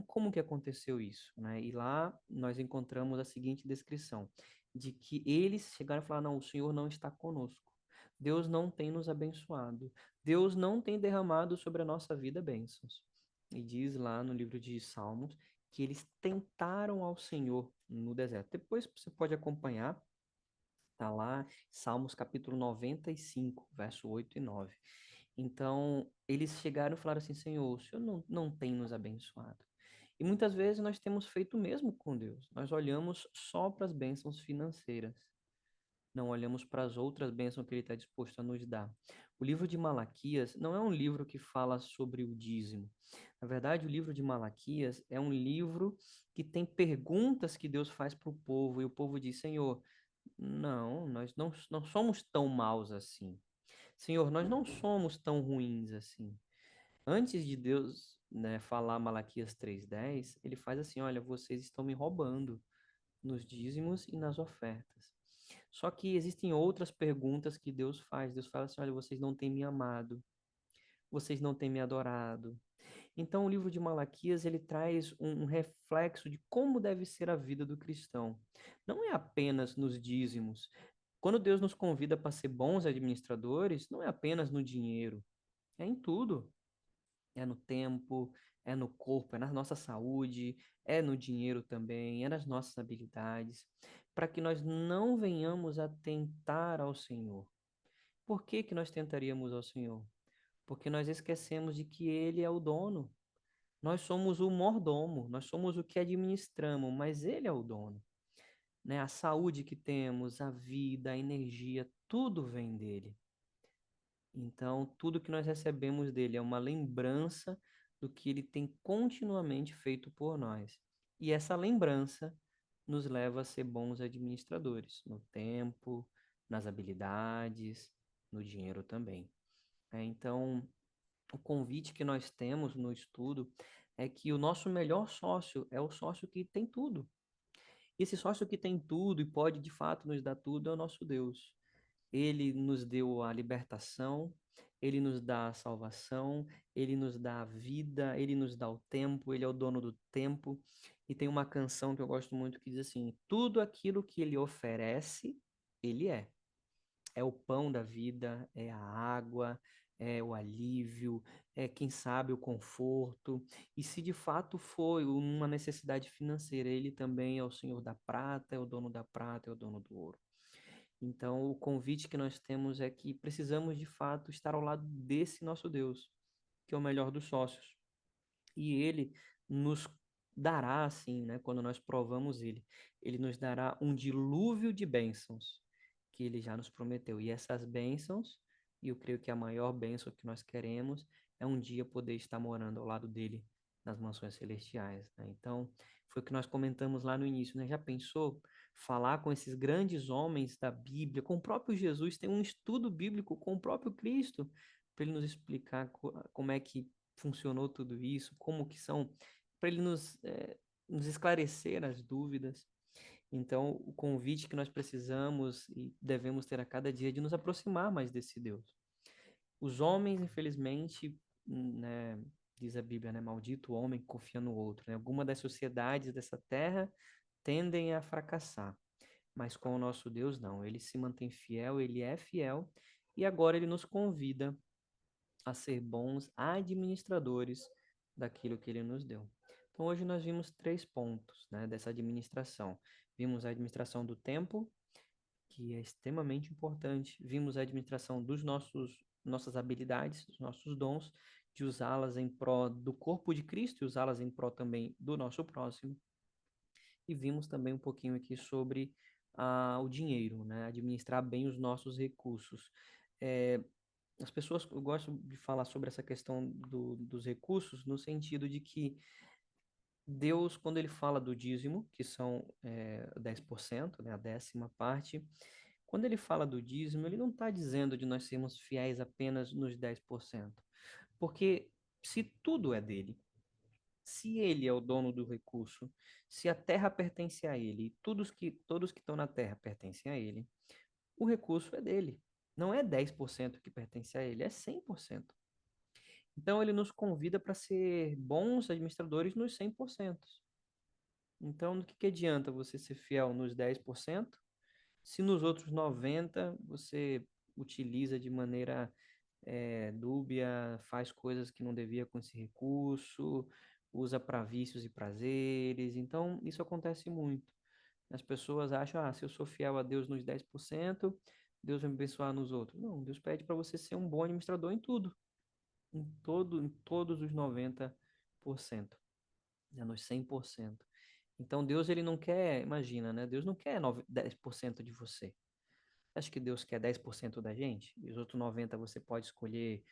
Como que aconteceu isso, né? E lá nós encontramos a seguinte descrição, de que eles chegaram a falar, não, o Senhor não está conosco. Deus não tem nos abençoado. Deus não tem derramado sobre a nossa vida bênçãos. E diz lá no livro de Salmos que eles tentaram ao Senhor no deserto. Depois você pode acompanhar, tá lá, Salmos capítulo 95, verso 8 e 9. Então, eles chegaram e falaram assim, Senhor, o Senhor não tem nos abençoado. E muitas vezes nós temos feito o mesmo com Deus. Nós olhamos só para as bênçãos financeiras. Não olhamos para as outras bênçãos que Ele está disposto a nos dar. O livro de Malaquias não é um livro que fala sobre o dízimo. Na verdade, o livro de Malaquias é um livro que tem perguntas que Deus faz para o povo. E o povo diz, Senhor, não, nós não somos tão maus assim. Senhor, nós não somos tão ruins assim. Antes de Deus, né, falar Malaquias 3:10, ele faz assim, olha, vocês estão me roubando nos dízimos e nas ofertas. Só que existem outras perguntas que Deus faz. Deus fala assim, olha, vocês não têm me amado, vocês não têm me adorado. Então, o livro de Malaquias, ele traz um reflexo de como deve ser a vida do cristão. Não é apenas nos dízimos. Quando Deus nos convida para ser bons administradores, não é apenas no dinheiro, é em tudo. É no tempo, é no corpo, é na nossa saúde, é no dinheiro também, é nas nossas habilidades, para que nós não venhamos a tentar ao Senhor. Por que que nós tentaríamos ao Senhor? Porque nós esquecemos de que Ele é o dono. Nós somos o mordomo, nós somos o que administramos, mas Ele é o dono, né? A saúde que temos, a vida, a energia, tudo vem dele. Então, tudo que nós recebemos dele é uma lembrança do que ele tem continuamente feito por nós. E essa lembrança nos leva a ser bons administradores no tempo, nas habilidades, no dinheiro também. Então, o convite que nós temos no estudo é que o nosso melhor sócio é o sócio que tem tudo. E esse sócio que tem tudo e pode de fato nos dar tudo é o nosso Deus. Ele nos deu a libertação, ele nos dá a salvação, ele nos dá a vida, ele nos dá o tempo, ele é o dono do tempo. E tem uma canção que eu gosto muito que diz assim: tudo aquilo que ele oferece, ele é. É o pão da vida, é a água, é o alívio, é, quem sabe, o conforto. E se de fato foi uma necessidade financeira, ele também é o senhor da prata, é o dono da prata, é o dono do ouro. Então, o convite que nós temos é que precisamos, de fato, estar ao lado desse nosso Deus, que é o melhor dos sócios. E ele nos dará, assim, né, quando nós provamos ele nos dará um dilúvio de bênçãos que ele já nos prometeu. E essas bênçãos, e eu creio que a maior bênção que nós queremos é um dia poder estar morando ao lado dele nas mansões celestiais, né? Então, foi o que nós comentamos lá no início, né? Já pensou falar com esses grandes homens da Bíblia, com o próprio Jesus, tem um estudo bíblico com o próprio Cristo, para ele nos explicar como é que funcionou tudo isso, como que são, para ele nos esclarecer as dúvidas. Então, o convite que nós precisamos e devemos ter a cada dia é de nos aproximar mais desse Deus. Os homens, infelizmente, né, diz a Bíblia, né, maldito o homem que confia no outro, né? Alguma das sociedades dessa terra tendem a fracassar, mas com o nosso Deus não. Ele se mantém fiel, ele é fiel e agora ele nos convida a ser bons administradores daquilo que ele nos deu. Então, hoje nós vimos 3 pontos, né, dessa administração. Vimos a administração do tempo, que é extremamente importante. Vimos a administração dos nossas habilidades, dos nossos dons, de usá-las em prol do corpo de Cristo e usá-las em prol também do nosso próximo. E vimos também um pouquinho aqui sobre o dinheiro, né? Administrar bem os nossos recursos. É, as pessoas, eu gosto de falar sobre essa questão dos recursos, no sentido de que Deus, quando ele fala do dízimo, que são 10%, né, a 10ª parte, quando ele fala do dízimo, ele não está dizendo de nós sermos fiéis apenas nos 10%. Porque se tudo é dele, se ele é o dono do recurso, se a terra pertence a ele, todos que estão na terra pertencem a ele, o recurso é dele. Não é 10% que pertence a ele, é 100%. Então, ele nos convida para ser bons administradores nos 100%. Então, do que adianta você ser fiel nos 10%, se nos outros 90% você utiliza de maneira dúbia, faz coisas que não devia com esse recurso, usa para vícios e prazeres. Então, isso acontece muito. As pessoas acham, se eu sou fiel a Deus nos 10%, Deus vai me abençoar nos outros. Não, Deus pede para você ser um bom administrador em tudo, em todos os 90%, né, nos 100%. Então, Deus, ele não quer, imagina, né? Deus não quer 10% de você. Acho que Deus quer 10% da gente? E os outros 90% você pode escolher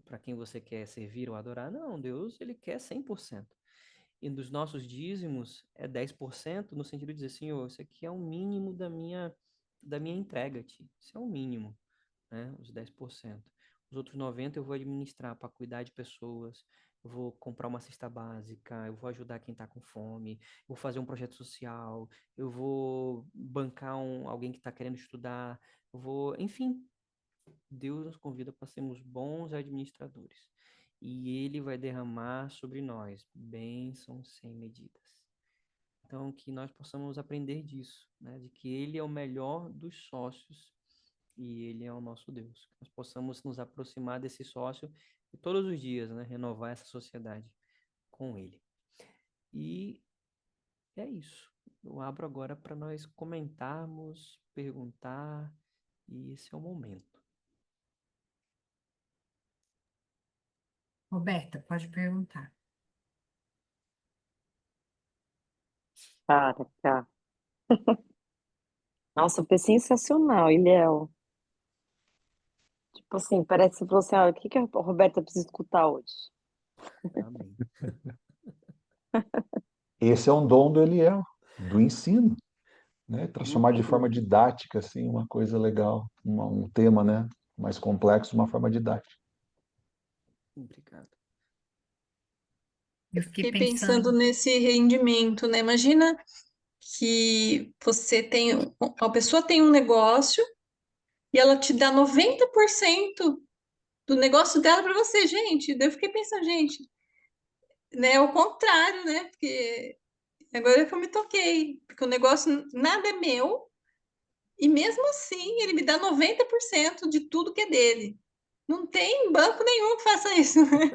para quem você quer servir ou adorar? Não, Deus, ele quer 100%. E dos nossos dízimos é 10% no sentido de dizer, Senhor, isso aqui é o mínimo da minha entrega a ti. Isso é o mínimo, né? Os 10%. Os outros 90% eu vou administrar para cuidar de pessoas, eu vou comprar uma cesta básica, eu vou ajudar quem está com fome, eu vou fazer um projeto social, eu vou bancar alguém que está querendo estudar, enfim, Deus nos convida para sermos bons administradores. E Ele vai derramar sobre nós bênçãos sem medidas. Então, que nós possamos aprender disso, né? De que Ele é o melhor dos sócios e Ele é o nosso Deus. Que nós possamos nos aproximar desse sócio e todos os dias, né? Renovar essa sociedade com Ele. E é isso. Eu abro agora para nós comentarmos, perguntar, e esse é o momento. Roberta, pode perguntar. Tá. Nossa, foi sensacional, Ilhéu. Tipo assim, parece que você falou assim, o que que a Roberta precisa escutar hoje? Amém. Esse é um dom do Eliel, do ensino, né? Transformar de forma didática, assim, uma coisa legal, um tema, né, mais complexo, de uma forma didática. Obrigado. Eu fiquei Fiquei pensando pensando, nesse rendimento, né? Imagina que a pessoa tem um negócio e ela te dá 90% do negócio dela para você, gente. Daí eu fiquei pensando, gente, né? É o contrário, né? Porque agora que eu me toquei, porque o negócio nada é meu e mesmo assim ele me dá 90% de tudo que é dele. Não tem banco nenhum que faça isso. Foi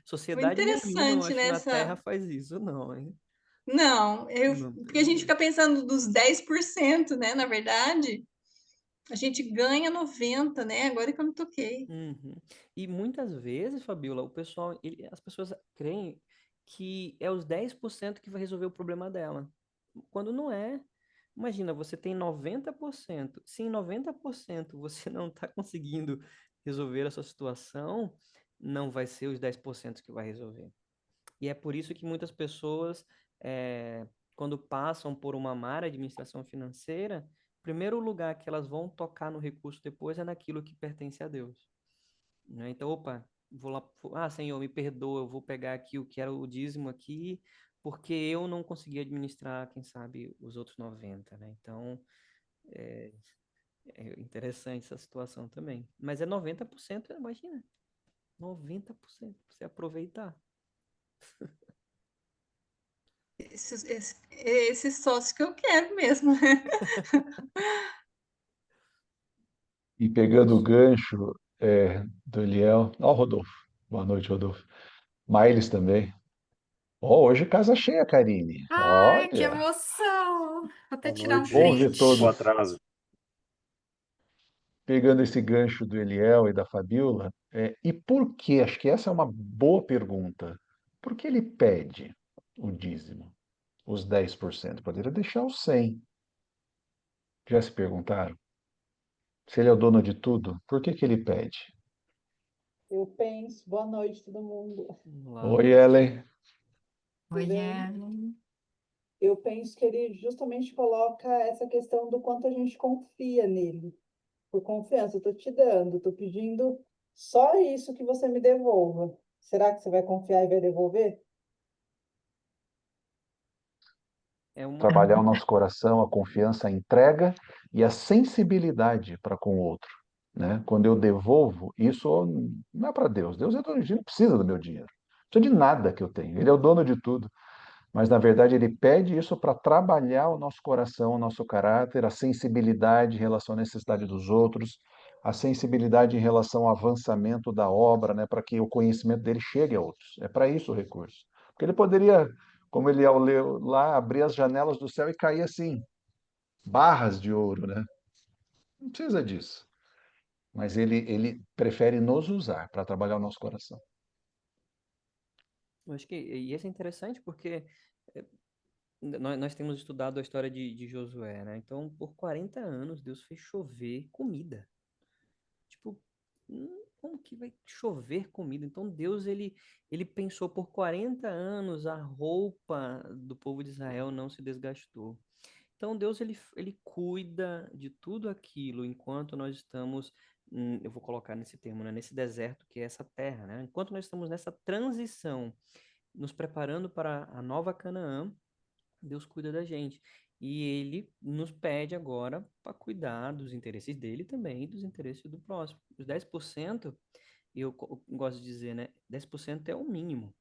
Sociedade nenhuma, eu interessante acho, na Terra nessa. faz isso, não, hein? Não, Não porque a gente tem. fica pensando dos 10%, né? Na verdade, a gente ganha 90%, né? Agora que eu me toquei. Uhum. E muitas vezes, Fabiola, as pessoas creem que é os 10% que vai resolver o problema dela, quando não é. Imagina, você tem 90%. Se em 90% você não está conseguindo resolver a sua situação, não vai ser os 10% que vai resolver. E é por isso que muitas pessoas, quando passam por uma má administração financeira, o primeiro lugar que elas vão tocar no recurso depois é naquilo que pertence a Deus, né? Então, opa, vou lá, Senhor, me perdoa, eu vou pegar aqui o que era o dízimo aqui, porque eu não consegui administrar, quem sabe, os outros 90, né? Então, é, é interessante essa situação também. Mas é 90%, imagina, 90% pra você aproveitar. Esse sócio que eu quero mesmo. E pegando o gancho do Eliel. Ó, Rodolfo. Boa noite, Rodolfo. Miles também. Ó, hoje casa cheia, Karine. Ai, que Olha, emoção! Vou até Boa tirar um noite. bom ver print. Desculpa o todos. atraso. Pegando esse gancho do Eliel e da Fabiola, e por que? Acho que essa é uma boa pergunta. Por que ele pede o dízimo, os 10%? Poderia deixar os 100%. Já se perguntaram? Se ele é o dono de tudo, por que que ele pede? Eu penso, boa noite, todo mundo. Vamos lá. Oi, Ellen. Tudo Oi, bem? Ellen. Eu penso que ele justamente coloca essa questão do quanto a gente confia nele. Por confiança, eu estou te dando, estou pedindo só isso que você me devolva. Será que você vai confiar e vai devolver? É uma. Trabalhar o nosso coração, a confiança, a entrega e a sensibilidade para com o outro, né? Quando eu devolvo, isso não é para Deus. Deus é dono, ele não precisa do meu dinheiro. Não precisa de nada que eu tenho. Ele é o dono de tudo. Mas, na verdade, ele pede isso para trabalhar o nosso coração, o nosso caráter, a sensibilidade em relação à necessidade dos outros, a sensibilidade em relação ao avançamento da obra, né, para que o conhecimento dele chegue a outros. É para isso o recurso. Porque ele poderia, como ele ao ler lá, abrir as janelas do céu e cair assim, barras de ouro, né? Não precisa disso. Mas ele prefere nos usar para trabalhar o nosso coração. Eu acho que e isso é interessante porque eh, nós temos estudado a história de Josué, né? Então, por 40 anos, Deus fez chover comida. Tipo, como que vai chover comida? Então, Deus, ele pensou por 40 anos, a roupa do povo de Israel não se desgastou. Então, Deus, ele cuida de tudo aquilo enquanto nós estamos, eu vou colocar nesse termo, né? Nesse deserto que é essa terra, né? Enquanto nós estamos nessa transição, nos preparando para a nova Canaã, Deus cuida da gente. E ele nos pede agora para cuidar dos interesses dele também e dos interesses do próximo. Os 10%, gosto de dizer, né? 10% é o mínimo,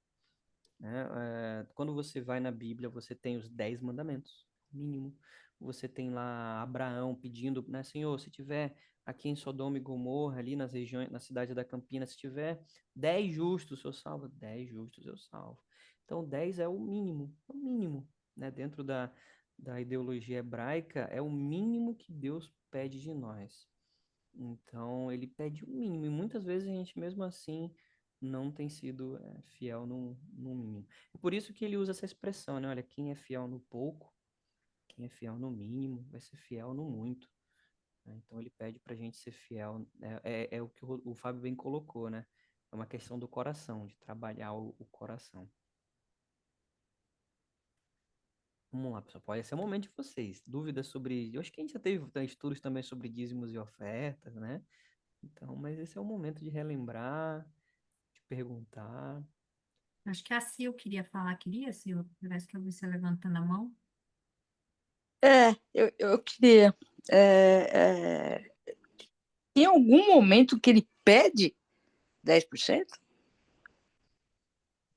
né? Quando você vai na Bíblia, você tem os 10 mandamentos, mínimo. Você tem lá Abraão pedindo, né? Senhor, se tiver aqui em Sodoma e Gomorra, ali nas regiões, na cidade da Campina, se tiver 10 justos, eu salvo. 10 justos, eu salvo. Então, 10 é o mínimo, né? Dentro da ideologia hebraica, é o mínimo que Deus pede de nós. Então, ele pede o mínimo, e muitas vezes a gente, mesmo assim, não tem sido fiel no mínimo. É por isso que ele usa essa expressão, né? Olha, quem é fiel no pouco, quem é fiel no mínimo, vai ser fiel no muito, né? Então, ele pede para a gente ser fiel. É o que o Fábio bem colocou, né? É uma questão do coração, de trabalhar o coração. Vamos lá, pessoal. Pode ser o momento de vocês. Dúvidas sobre. Eu acho que a gente já teve estudos também sobre dízimos e ofertas, né? Então, mas esse é o momento de relembrar, de perguntar. Acho que a Sil queria falar. Queria, Sil? Parece que eu vi você levantando a mão. Eu queria. é, é, Tem algum momento que ele pede 10%?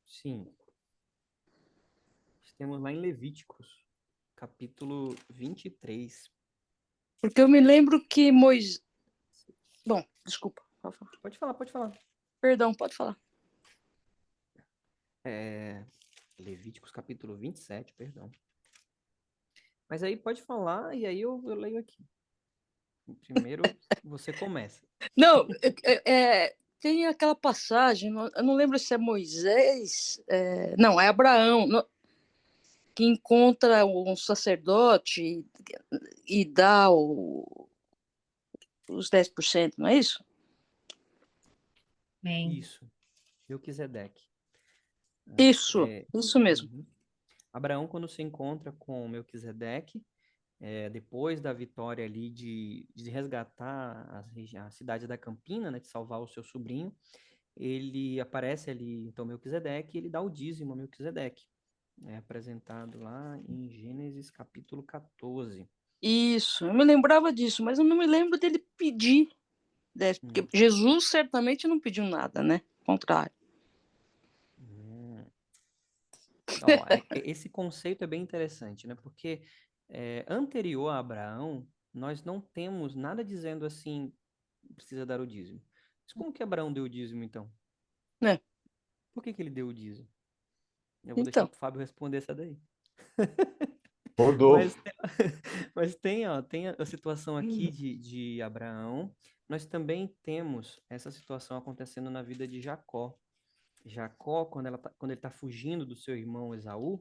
Sim, temos lá em Levíticos, capítulo 23. Porque eu me lembro que Moisés. Bom, desculpa. Pode falar, pode falar. Perdão, pode falar. É, Levíticos capítulo 27, perdão. Mas aí pode falar, e aí eu leio aqui. Primeiro você começa. Não, tem aquela passagem, eu não lembro se é Moisés, não, é Abraão, que encontra um sacerdote e dá os 10%, não é isso? Bem, Isso, Melquisedeque. Isso mesmo. Uhum. Abraão, quando se encontra com Melquisedeque, depois da vitória ali de resgatar a cidade da Campina, né, de salvar o seu sobrinho, ele aparece ali, então, Melquisedeque, e ele dá o dízimo a Melquisedeque. É apresentado lá em Gênesis capítulo 14. Isso, eu me lembrava disso, mas eu não me lembro dele pedir 10, porque Jesus certamente não pediu nada, né? Ao contrário. Ó, esse conceito é bem interessante, né? Porque anterior a Abraão, nós não temos nada dizendo assim, precisa dar o dízimo. Mas como que Abraão deu o dízimo, então? Né? Por que ele deu o dízimo? Eu vou deixar Então, para o Fábio responder essa daí. Rodolfo, Mas, mas tem a situação aqui de Abraão. Nós também temos essa situação acontecendo na vida de Jacó. Jacó, quando ele está fugindo do seu irmão Esaú,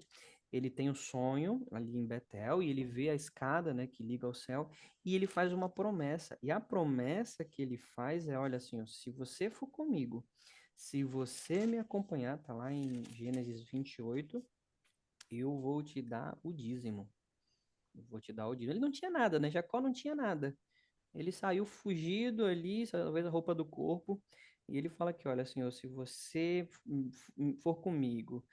ele tem um sonho ali em Betel e ele vê a escada, né, que liga ao céu, e ele faz uma promessa. E a promessa que ele faz é, olha assim, ó, se você for comigo, se você me acompanhar, tá lá em Gênesis 28, eu vou te dar o dízimo. Eu vou te dar o dízimo. Ele não tinha nada, né? Jacó não tinha nada. Ele saiu fugido ali, talvez a roupa do corpo, e ele fala que, olha, Senhor, se você for comigo,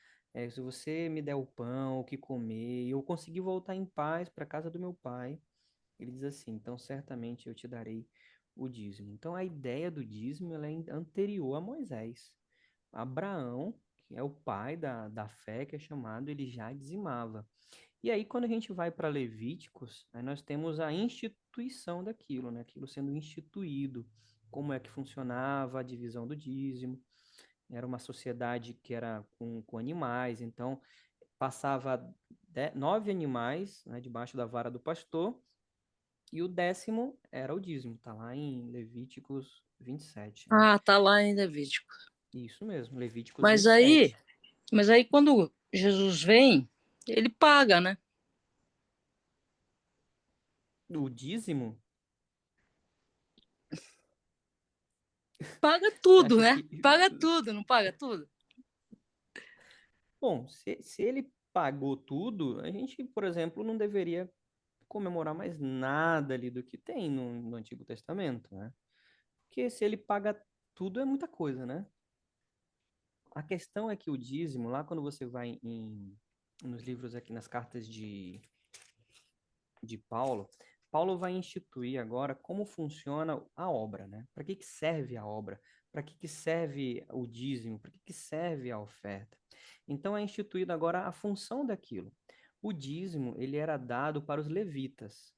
se você me der o pão, o que comer, e eu conseguir voltar em paz para a casa do meu pai, ele diz assim, então certamente eu te darei o dízimo. Então a ideia do dízimo ela é anterior a Moisés. Abraão, que é o pai da fé, que é chamado, ele já dizimava. E aí, quando a gente vai para Levíticos, aí nós temos a instituição daquilo, né? Aquilo sendo instituído, como é que funcionava a divisão do dízimo. Era uma sociedade que era com animais, então passava 9 animais, né, debaixo da vara do pastor, e o 10º era o dízimo, tá lá em Levíticos 27, né? tá lá em Levítico. Isso mesmo, Levíticos Mas aí, 27. quando Jesus vem, ele paga, né? O dízimo, Paga você tudo, acha né? que Paga tudo, não paga tudo? bom, se ele pagou tudo, a gente, por exemplo, não deveria comemorar mais nada ali do que tem no Antigo Testamento, né? Porque se ele paga tudo, é muita coisa, né? A questão é que o dízimo, lá quando você vai nos livros aqui, nas cartas de Paulo, Paulo vai instituir agora como funciona a obra, né? Para que serve a obra? Para que serve o dízimo? Para que serve a oferta? Então é instituído agora a função daquilo. O dízimo, ele era dado para os levitas.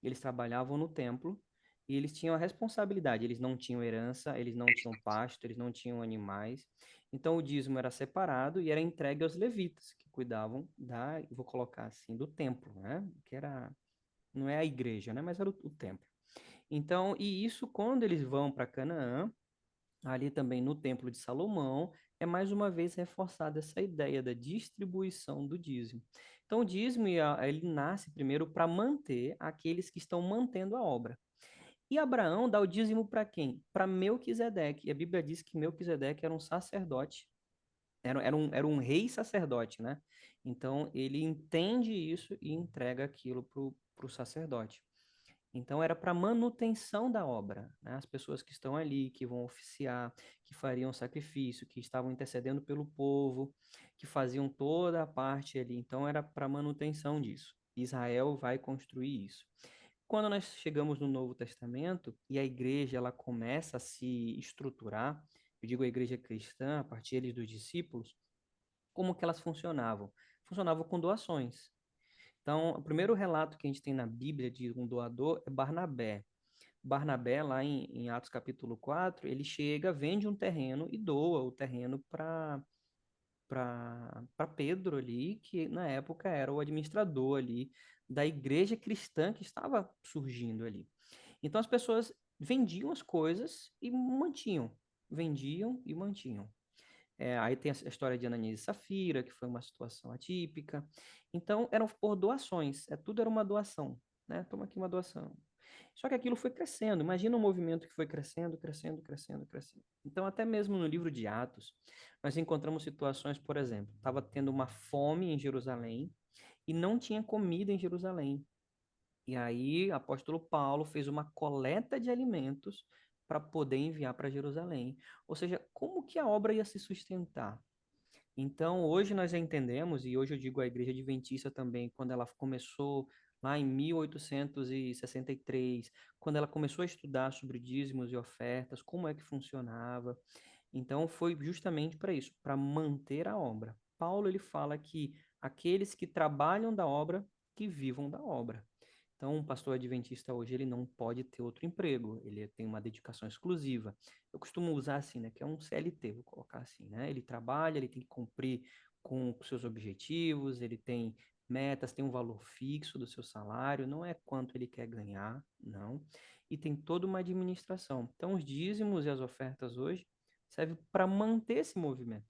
Eles trabalhavam no templo e eles tinham a responsabilidade. Eles não tinham herança, eles não tinham pasto, eles não tinham animais. Então o dízimo era separado e era entregue aos levitas, que cuidavam vou colocar assim, do templo, né? Que era não é a igreja, né? Mas era o templo. Então, e isso quando eles vão para Canaã, ali também no Templo de Salomão, é mais uma vez reforçada essa ideia da distribuição do dízimo. Então, o dízimo ele nasce primeiro para manter aqueles que estão mantendo a obra. E Abraão dá o dízimo para quem? Para Melquisedeque. E a Bíblia diz que Melquisedeque era um sacerdote, era um rei sacerdote, né? Então, ele entende isso e entrega aquilo para o sacerdote. Então era para manutenção da obra, né? As pessoas que estão ali, que vão oficiar, que fariam sacrifício, que estavam intercedendo pelo povo, que faziam toda a parte ali. Então era para manutenção disso. Israel vai construir isso. Quando nós chegamos no Novo Testamento e a igreja ela começa a se estruturar, eu digo a igreja cristã, a partir dos discípulos, como que elas funcionavam? Funcionavam com doações. Então, o primeiro relato que a gente tem na Bíblia de um doador é Barnabé. Barnabé, lá em Atos capítulo 4, ele chega, vende um terreno e doa o terreno para para Pedro ali, que na época era o administrador ali da igreja cristã que estava surgindo ali. Então as pessoas vendiam as coisas e mantinham, vendiam e mantinham. Aí tem a história de Ananias e Safira, que foi uma situação atípica. Então eram por doações, tudo era uma doação, né? Toma aqui uma doação. Só que aquilo foi crescendo. Imagina um movimento que foi crescendo, crescendo, crescendo, crescendo. Então, até mesmo no livro de Atos, nós encontramos situações, por exemplo, estava tendo uma fome em Jerusalém e não tinha comida em Jerusalém. E aí, o apóstolo Paulo fez uma coleta de alimentos para poder enviar para Jerusalém. Ou seja, como que a obra ia se sustentar? Então, hoje nós entendemos, e hoje eu digo a Igreja Adventista também, quando ela começou lá em 1863, quando ela começou a estudar sobre dízimos e ofertas, como é que funcionava. Então, foi justamente para isso, para manter a obra. Paulo, ele fala que aqueles que trabalham da obra, que vivam da obra. Então, um pastor adventista hoje, ele não pode ter outro emprego, ele tem uma dedicação exclusiva. Eu costumo usar assim, né, que é um CLT, vou colocar assim, né? Ele trabalha, ele tem que cumprir com seus objetivos, ele tem metas, tem um valor fixo do seu salário, não é quanto ele quer ganhar, não. E tem toda uma administração. Então, os dízimos e as ofertas hoje servem para manter esse movimento,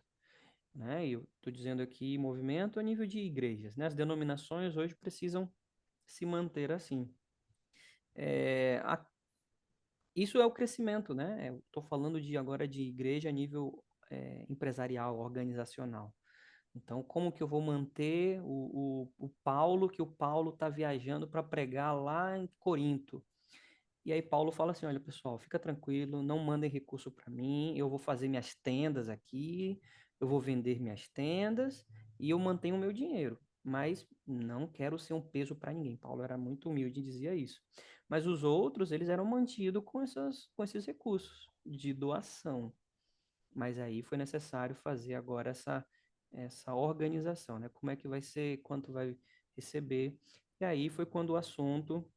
né? E eu estou dizendo aqui movimento a nível de igrejas, né? As denominações hoje precisam se manter assim. Isso é o crescimento, né? Eu estou falando agora de igreja a nível empresarial, organizacional. Então, como que eu vou manter o Paulo, que o Paulo está viajando para pregar lá em Corinto? E aí Paulo fala assim, olha, pessoal, fica tranquilo, não mandem recurso para mim, eu vou fazer minhas tendas aqui, eu vou vender minhas tendas e eu mantenho o meu dinheiro, mas não quero ser um peso para ninguém. Paulo era muito humilde e dizia isso. Mas os outros, eles eram mantidos com esses recursos de doação. Mas aí foi necessário fazer agora essa organização, né? Como é que vai ser, quanto vai receber. E aí foi quando o assunto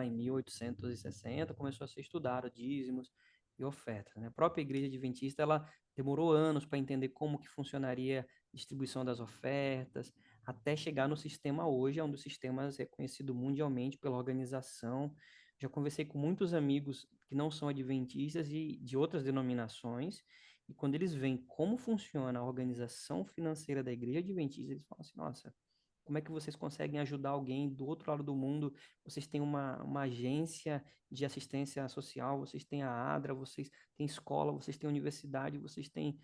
em 1860 começou a ser estudado dízimos e ofertas, né? A própria Igreja Adventista, ela demorou anos para entender como que funcionaria a distribuição das ofertas, até chegar no sistema hoje, é um dos sistemas reconhecido mundialmente pela organização. Já conversei com muitos amigos que não são adventistas e de outras denominações, e quando eles veem como funciona a organização financeira da Igreja Adventista, eles falam assim, nossa, como é que vocês conseguem ajudar alguém do outro lado do mundo? Vocês têm uma agência de assistência social, vocês têm a ADRA, vocês têm escola, vocês têm universidade, vocês têm...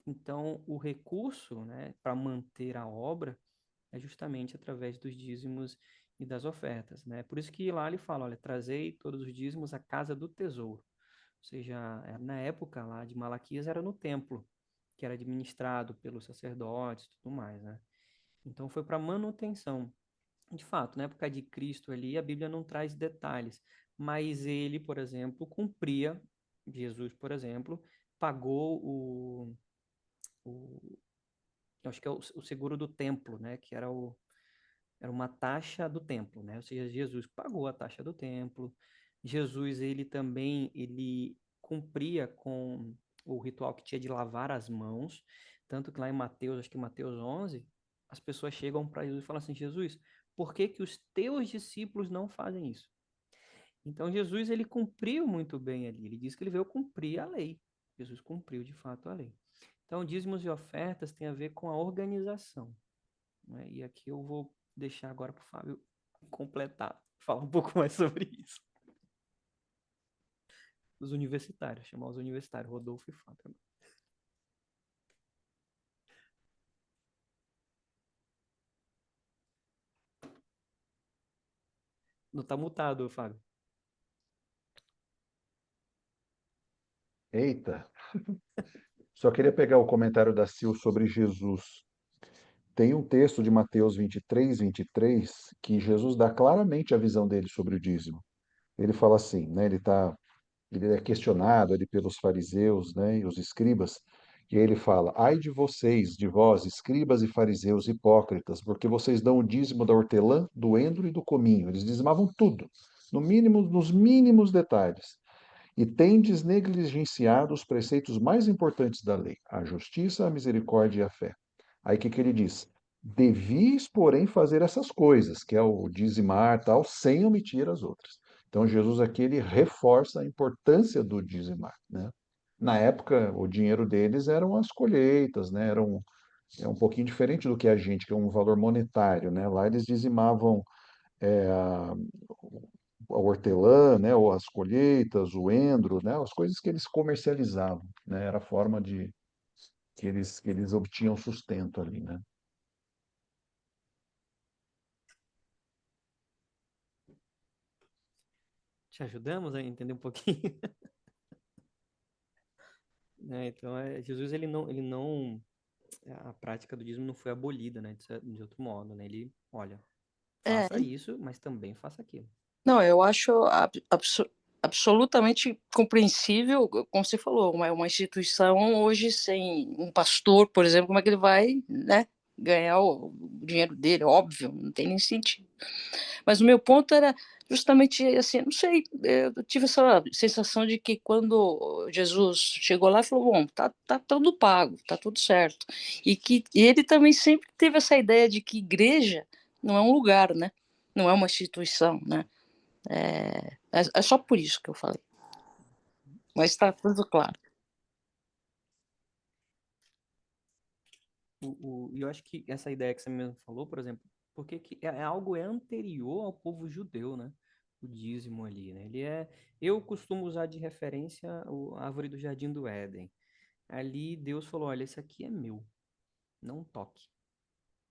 Então, o recurso, né, para manter a obra é justamente através dos dízimos e das ofertas, né? Por isso que lá ele fala, olha, trazei todos os dízimos à casa do tesouro. Ou seja, na época lá de Malaquias era no templo, que era administrado pelos sacerdotes e tudo mais, né? Então foi para manutenção. De fato, na época de Cristo ali, a Bíblia não traz detalhes, mas ele, por exemplo, cumpria, Jesus, por exemplo, pagou o eu acho que é o seguro do templo, né, que era uma taxa do templo, né? Ou seja, Jesus pagou a taxa do templo. Jesus, ele também, ele cumpria com o ritual que tinha de lavar as mãos, tanto que lá em Mateus, acho que Mateus 11, as pessoas chegam para Jesus e falam assim, Jesus, por que que os teus discípulos não fazem isso? Então, Jesus, ele cumpriu muito bem ali. Ele disse que ele veio cumprir a lei. Jesus cumpriu, de fato, a lei. Então, dízimos e ofertas têm a ver com a organização, né? E aqui eu vou deixar agora para o Fábio completar, falar um pouco mais sobre isso. Os universitários, chamar os universitários, Rodolfo e Fábio. Não tá mutado, Fábio. Eita! Só queria pegar o comentário da Sil sobre Jesus. Tem um texto de Mateus 23, que Jesus dá claramente a visão dele sobre o dízimo. Ele fala assim, né? Ele é questionado ali pelos fariseus, né, e os escribas, e aí ele fala: Ai de vocês, de vós, escribas e fariseus hipócritas, porque vocês dão o dízimo da hortelã, do endro e do cominho. Eles dizimavam tudo, no mínimo, nos mínimos detalhes. E tendes negligenciado os preceitos mais importantes da lei, a justiça, a misericórdia e a fé. Aí o que ele diz? Devis, porém, fazer essas coisas, que é o dizimar, tal, sem omitir as outras. Então, Jesus aqui ele reforça a importância do dizimar, né? Na época, o dinheiro deles eram as colheitas, né? É um pouquinho diferente do que a gente, que é um valor monetário, né? Lá eles dizimavam a hortelã, né? Ou as colheitas, o endro, né? As coisas que eles comercializavam, né? Era a forma de que eles obtinham sustento ali, né? Te ajudamos a entender um pouquinho? Né? Então, Jesus, ele não, a prática do dízimo não foi abolida, né? De outro modo, né? Ele, olha, É, faça isso, mas também faça aquilo. não, eu acho absolutamente compreensível, como você falou, uma instituição hoje sem um pastor, por exemplo, como é que ele vai, né, ganhar o dinheiro dele? Óbvio, não tem nem sentido. Mas o meu ponto era justamente assim, não sei, eu tive essa sensação de que quando Jesus chegou lá, falou, bom, tá tudo pago, tá tudo certo. E que ele também sempre teve essa ideia de que igreja não é um lugar, né? Não é uma instituição, né? É só por isso que eu falei. Mas está tudo claro. E eu acho que essa ideia que você mesmo falou, por exemplo, porque que algo anterior ao povo judeu, né? O dízimo ali, né? Eu costumo usar de referência a árvore do Jardim do Éden. Ali Deus falou, olha, esse aqui é meu, não toque,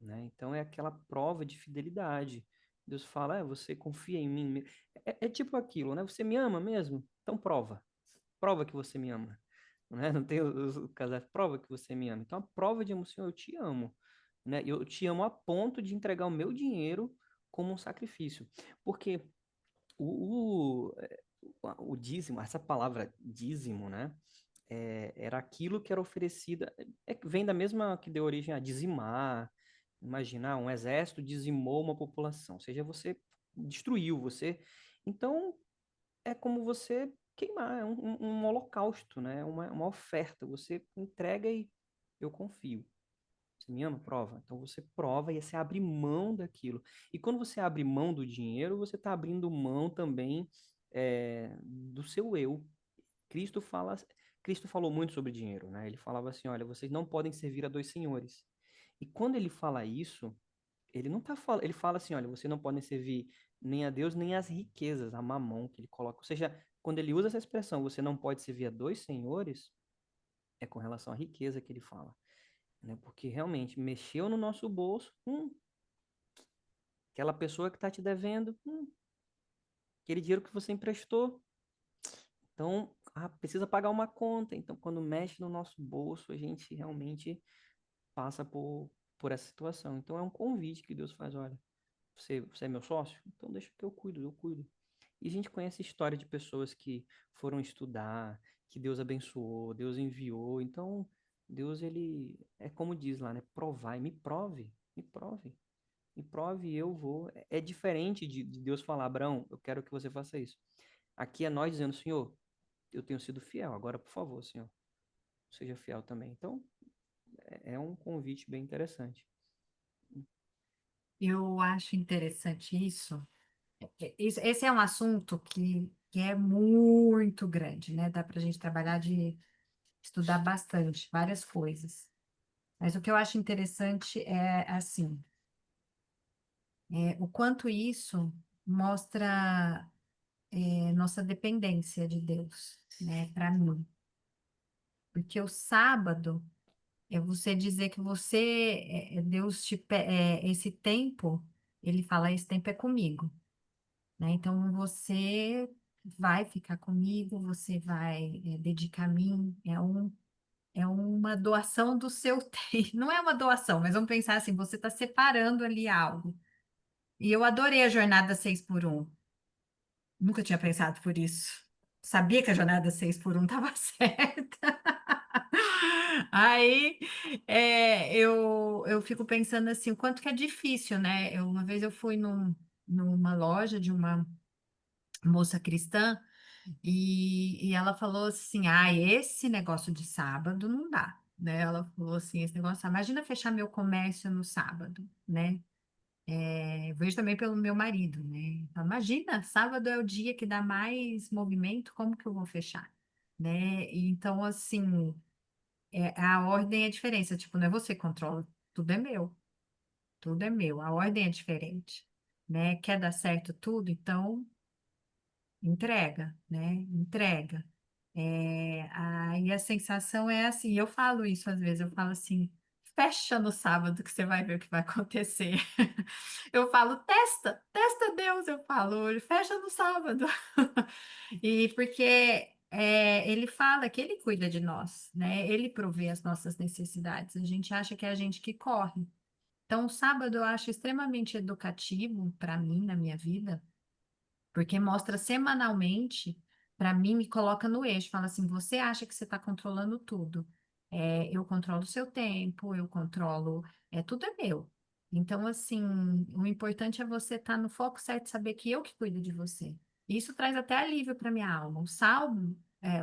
né? Então é aquela prova de fidelidade. Deus fala, você confia em mim? É tipo aquilo, né? Você me ama mesmo? Então prova que você me ama, né? Não tem o casais, prova que você me ama. Então a prova de emoção, eu te amo, né? Eu te amo a ponto de entregar o meu dinheiro como um sacrifício, porque o, o dízimo, essa palavra dízimo, né? Era aquilo que era oferecida, vem da mesma que deu origem a dizimar. Imagina, um exército dizimou uma população, ou seja, você destruiu, você. Então, é como você queimar, é um holocausto, né? Uma oferta. Você entrega e eu confio. Você me ama? Prova. Então você prova e você abre mão daquilo. E quando você abre mão do dinheiro, você está abrindo mão também do seu eu. Cristo fala, Cristo falou muito sobre dinheiro, né? Ele falava assim, olha, vocês não podem servir a dois senhores. E quando ele fala isso, ele não tá falando, ele fala assim, olha, vocês não podem servir nem a Deus, nem às riquezas, a mamão que ele coloca. Ou seja, quando ele usa essa expressão, você não pode servir a dois senhores, é com relação à riqueza que ele fala, né? Porque realmente mexeu no nosso bolso, aquela pessoa que está te devendo, aquele dinheiro que você emprestou, então precisa pagar uma conta. Então, quando mexe no nosso bolso, a gente realmente passa por essa situação. Então, é um convite que Deus faz, olha, você é meu sócio? Então deixa que eu cuido, eu cuido. E a gente conhece história de pessoas que foram estudar, que Deus abençoou, Deus enviou. Então, Deus, ele, é como diz lá, né? Provai, me prove, me prove e eu vou. É diferente de Deus falar, Abraão, eu quero que você faça isso. Aqui é nós dizendo, Senhor, eu tenho sido fiel, agora, por favor, Senhor, seja fiel também. Então, é um convite bem interessante. Eu acho interessante isso. Esse é um assunto que é muito grande, né? Dá para a gente trabalhar de estudar bastante, várias coisas. Mas o que eu acho interessante é assim, o quanto isso mostra nossa dependência de Deus, né? Para mim. Porque o sábado é você dizer que Deus esse tempo, ele fala, esse tempo é comigo, né? Então você vai ficar comigo, você vai dedicar a mim, é uma doação do seu tempo. Não é uma doação, mas vamos pensar assim, você está separando ali algo. E eu adorei a jornada 6x1. Nunca tinha pensado por isso. Sabia que a jornada 6x1 estava certa. Aí eu fico pensando assim, o quanto que é difícil, né? Uma vez eu fui numa loja de uma moça cristã E ela falou assim: ah, esse negócio de sábado não dá, né? Ela falou assim: esse negócio, imagina fechar meu comércio no sábado, né? Eu vejo também pelo meu marido, né? Então, imagina, sábado é o dia que dá mais movimento, como que eu vou fechar? Né? E então, assim, a ordem é diferente, tipo, não é você que controla, tudo é meu, a ordem é diferente, né? Quer dar certo tudo, então entrega, né? Entrega. Aí a sensação é assim, eu falo isso às vezes, eu falo assim, fecha no sábado que você vai ver o que vai acontecer. Eu falo, testa Deus, eu falo, fecha no sábado. E porque ele fala que ele cuida de nós, né? Ele provê as nossas necessidades. A gente acha que é a gente que corre. Então, o sábado eu acho extremamente educativo para mim, na minha vida, porque mostra semanalmente, para mim, me coloca no eixo, fala assim, você acha que você está controlando tudo. Eu controlo o seu tempo, eu controlo, tudo é meu. Então, assim, o importante é você estar no foco certo, saber que eu que cuido de você. Isso traz até alívio para minha alma. O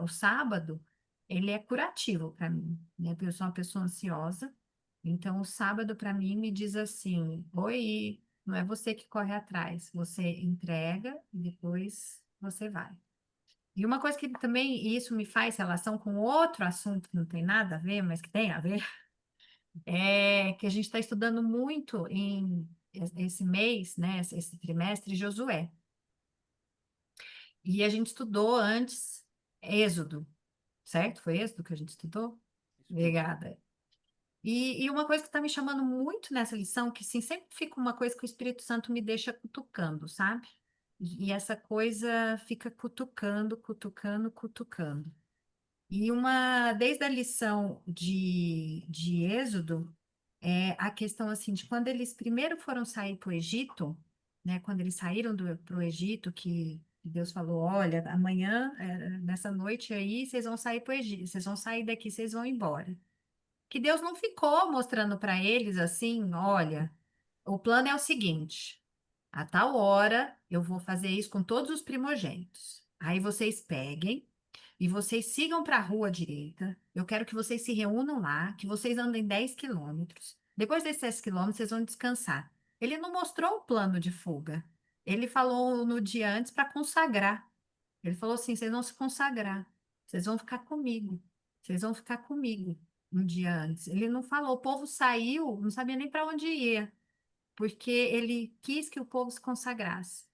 sábado, ele é curativo para mim, né? Porque eu sou uma pessoa ansiosa, então o sábado para mim me diz assim, oi, não é você que corre atrás, você entrega e depois você vai. E uma coisa que também isso me faz relação com outro assunto que não tem nada a ver, mas que tem a ver, é que a gente está estudando muito esse mês, né, esse trimestre, Josué. E a gente estudou antes Êxodo, certo? Foi Êxodo que a gente estudou? Isso mesmo. Obrigada. E uma coisa que está me chamando muito nessa lição, que sim, sempre fica uma coisa que o Espírito Santo me deixa cutucando, sabe? E essa coisa fica cutucando, cutucando, cutucando. Desde a lição de Êxodo, a questão assim, de quando eles primeiro foram sair para o Egito, né? Quando eles saíram para o Egito, que Deus falou, olha, amanhã, nessa noite aí, vocês vão sair para o Egito, vocês vão sair daqui, vocês vão embora. Que Deus não ficou mostrando para eles assim, olha, o plano é o seguinte, a tal hora eu vou fazer isso com todos os primogênitos. Aí vocês peguem e vocês sigam para a rua direita. Eu quero que vocês se reúnam lá, que vocês andem 10 quilômetros. Depois desses 10 quilômetros, vocês vão descansar. Ele não mostrou o plano de fuga. Ele falou no dia antes para consagrar. Ele falou assim: vocês vão se consagrar, vocês vão ficar comigo, vocês vão ficar comigo um dia antes. Ele não falou, o povo saiu, não sabia nem para onde ia, porque ele quis que o povo se consagrasse.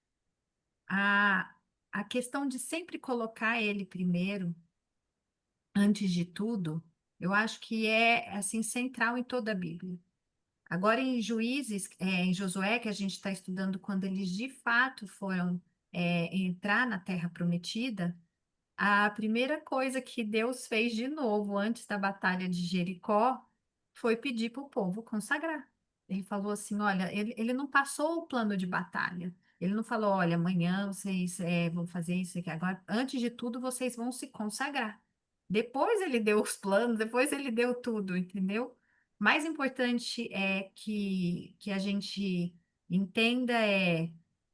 A, a questão de sempre colocar ele primeiro, antes de tudo, eu acho que é assim central em toda a Bíblia. Agora, em Juízes, em Josué, que a gente está estudando quando eles de fato foram entrar na Terra Prometida. A primeira coisa que Deus fez de novo antes da batalha de Jericó foi pedir para o povo consagrar. Ele falou assim: olha, ele não passou o plano de batalha. Ele não falou: olha, amanhã vocês vão fazer isso aqui. Agora, antes de tudo, vocês vão se consagrar. Depois ele deu os planos, depois ele deu tudo, entendeu? Mais importante é que a gente entenda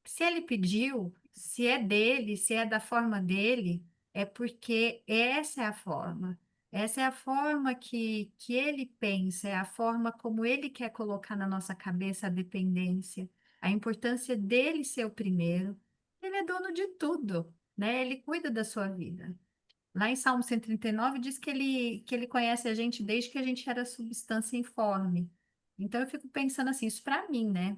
se ele pediu, se é dele, se é da forma dele. É porque essa é a forma. Essa é a forma que ele pensa, é a forma como ele quer colocar na nossa cabeça a dependência, a importância dele ser o primeiro. Ele é dono de tudo, né? Ele cuida da sua vida. Lá em Salmo 139 diz que ele conhece a gente desde que a gente era substância informe. Então eu fico pensando assim, isso para mim, né?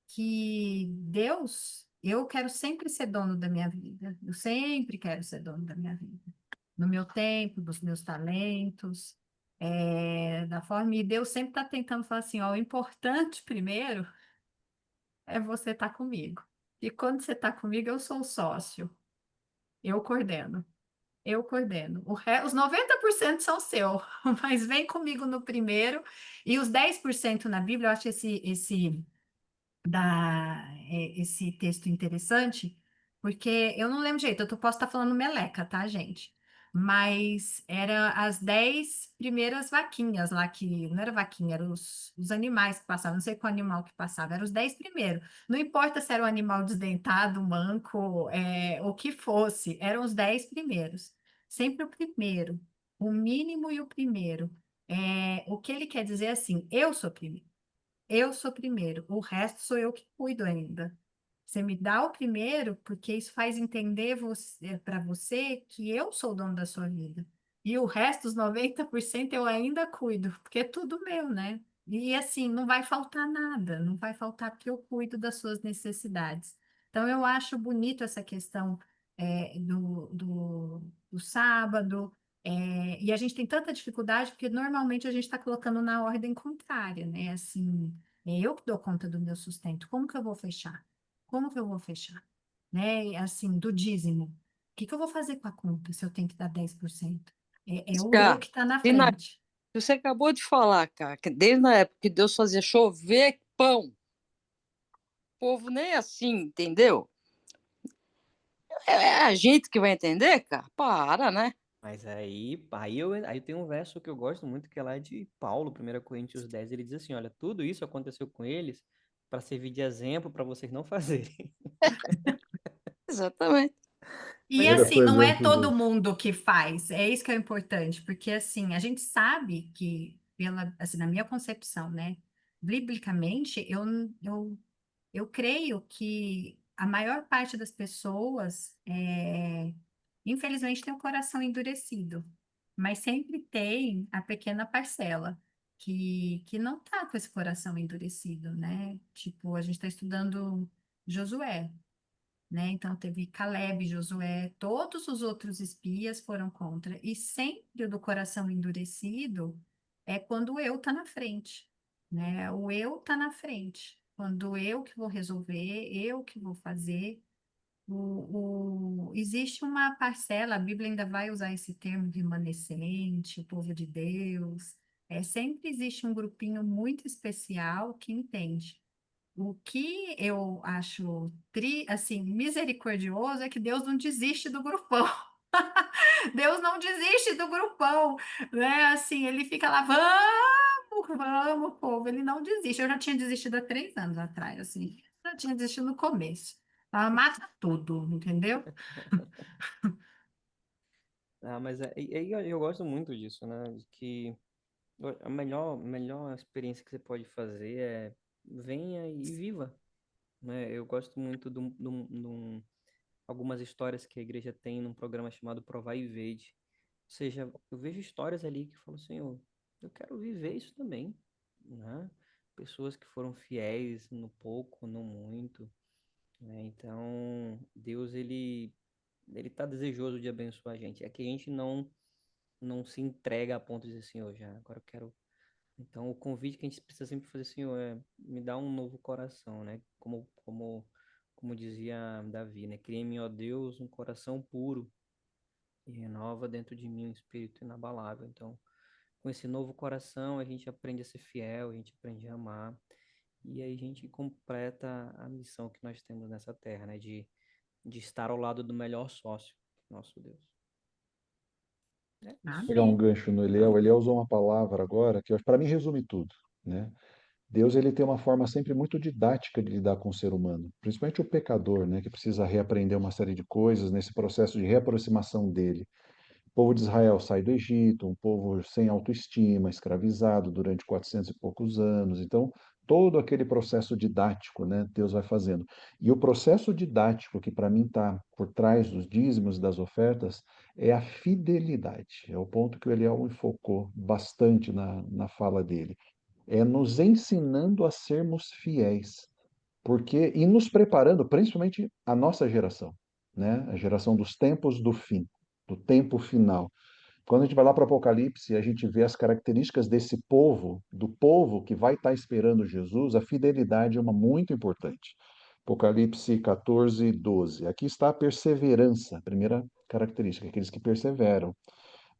Que Deus, eu quero sempre ser dono da minha vida. Eu sempre quero ser dono da minha vida. No meu tempo, dos meus talentos, da forma. E Deus sempre está tentando falar assim: ó, o importante primeiro é você estar comigo. E quando você está comigo, eu sou o sócio. Eu coordeno. Eu coordeno. Os 90% são seu, mas vem comigo no primeiro. E os 10% na Bíblia, eu acho esse texto interessante, porque eu não lembro jeito, posso estar falando meleca, tá, gente? mas era as 10 primeiras vaquinhas lá que não era vaquinha, eram os animais que passavam, não sei qual animal que passava, eram os 10 primeiros. Não importa se era um animal desdentado, manco, o que fosse, eram os 10 primeiros. Sempre o primeiro, o mínimo e o primeiro. O que ele quer dizer é assim, eu sou primeiro. Eu sou primeiro, o resto sou eu que cuido ainda. Você me dá o primeiro, porque isso faz entender para você que eu sou o dono da sua vida. E o resto, os 90% eu ainda cuido, porque é tudo meu, né? E assim, não vai faltar nada, não vai faltar porque eu cuido das suas necessidades. Então, eu acho bonito essa questão do sábado. E a gente tem tanta dificuldade porque normalmente a gente está colocando na ordem contrária, né? Assim, é eu que dou conta do meu sustento. Como que eu vou fechar? Como que eu vou fechar? Né? E, assim, do dízimo. O que que eu vou fazer com a conta se eu tenho que dar 10%? É o eu Cara, que está na e frente. você acabou de falar, cara, que desde a época que Deus fazia chover pão, o povo nem assim, entendeu? É a gente que vai entender, cara? Para, né? Mas aí tem um verso que eu gosto muito, que é lá de Paulo, 1 Coríntios 10, ele diz assim, olha, tudo isso aconteceu com eles para servir de exemplo para vocês não fazerem. Exatamente. E Mas Olha, assim, por não é exemplo, todo mundo que faz, é isso que é importante, porque assim, a gente sabe que, assim, na minha concepção, né, biblicamente, eu creio que a maior parte das pessoas, infelizmente, tem o coração endurecido, mas sempre tem a pequena parcela que não tá com esse coração endurecido, né? Tipo, a gente está estudando Josué, né? Então teve Caleb, Josué, todos os outros espias foram contra. E sempre o do coração endurecido é quando o eu está na frente, né? O eu está na frente. Quando eu que vou resolver, eu que vou fazer. Existe uma parcela, a Bíblia ainda vai usar esse termo remanescente, o povo de Deus. Sempre existe um grupinho muito especial que entende. O que eu acho assim, misericordioso é que Deus não desiste do grupão. Deus não desiste do grupão, né? Assim, ele fica lá, vamos, povo. Ele não desiste. Eu já tinha desistido há 3 anos atrás, assim. Já tinha desistido no começo. Mata tudo, entendeu? mas eu gosto muito disso, né? De que a melhor experiência que você pode fazer é venha e viva, né? Eu gosto muito de algumas histórias que a igreja tem num programa chamado Provai e Vede. Ou seja, eu vejo histórias ali que falam, Senhor, eu quero viver isso também, né? Pessoas que foram fiéis no pouco, no muito, né? Então, Deus, ele tá desejoso de abençoar a gente. É que a gente não se entrega a ponto de dizer, Senhor, já, agora eu quero. Então, o convite que a gente precisa sempre fazer, Senhor, é me dar um novo coração, né? Como dizia Davi, né? Cria em mim, ó Deus, um coração puro e renova dentro de mim um espírito inabalável. Então, com esse novo coração, a gente aprende a ser fiel, a gente aprende a amar, e aí a gente completa a missão que nós temos nessa terra, né? De estar ao lado do melhor sócio, nosso Deus. É isso. pegar um Amém. gancho no Eliel, o Eliel usou uma palavra agora que para mim resume tudo, né? Deus ele tem uma forma sempre muito didática de lidar com o ser humano, principalmente o pecador, né, que precisa reaprender uma série de coisas nesse processo de reaproximação dele. O povo de Israel sai do Egito, um povo sem autoestima, escravizado durante 400 e poucos anos. Então, todo aquele processo didático, né, Deus vai fazendo. E o processo didático que para mim está por trás dos dízimos e das ofertas é a fidelidade. É o ponto que o Eliel enfocou bastante na fala dele. É nos ensinando a sermos fiéis, porque e nos preparando, principalmente a nossa geração, né? A geração dos tempos do fim, do tempo final. Quando a gente vai lá para o Apocalipse, a gente vê as características desse povo, do povo que vai estar esperando Jesus, a fidelidade é uma muito importante. Apocalipse 14, 12. Aqui está a perseverança, a primeira característica, aqueles que perseveram.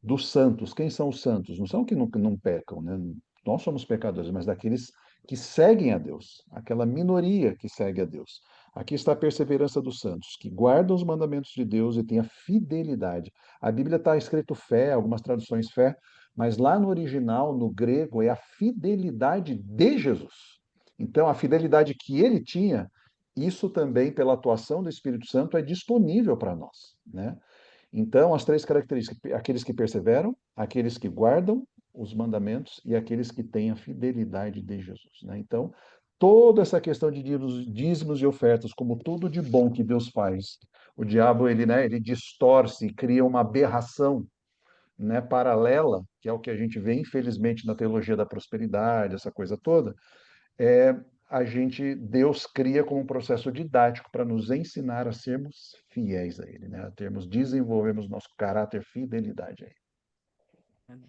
Dos santos, quem são os santos? Não são que não pecam, né? Nós somos pecadores, mas daqueles que seguem a Deus, aquela minoria que segue a Deus. Aqui está a perseverança dos santos, que guardam os mandamentos de Deus e têm a fidelidade. A Bíblia está escrito fé, algumas traduções fé, mas lá no original, no grego, é a fidelidade de Jesus. Então, a fidelidade que ele tinha, isso também, pela atuação do Espírito Santo, é disponível para nós, né? Então, as três características: aqueles que perseveram, aqueles que guardam os mandamentos e aqueles que têm a fidelidade de Jesus, né? Então, toda essa questão de dízimos e ofertas, como tudo de bom que Deus faz, o diabo, ele, né, ele distorce, cria uma aberração, né, paralela, que é o que a gente vê, infelizmente, na teologia da prosperidade, essa coisa toda. Deus cria como um processo didático para nos ensinar a sermos fiéis a Ele, né? Desenvolvemos nosso caráter, fidelidade a Ele.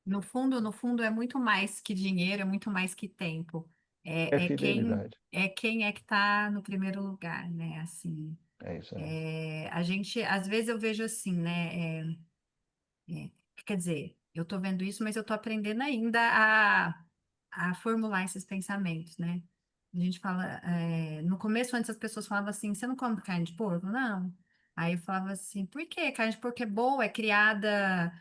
No fundo, é muito mais que dinheiro, é muito mais que tempo. É Quem fidelidade. é que está no primeiro lugar, né? Assim, É isso aí. a gente, às vezes eu vejo assim, né? É, quer dizer, eu estou vendo isso, mas eu estou aprendendo ainda a formular esses pensamentos, né? A gente fala, no começo, antes as pessoas falavam assim, você não come carne de porco? Não. Aí eu falava assim, por quê? Carne de porco é boa, é criada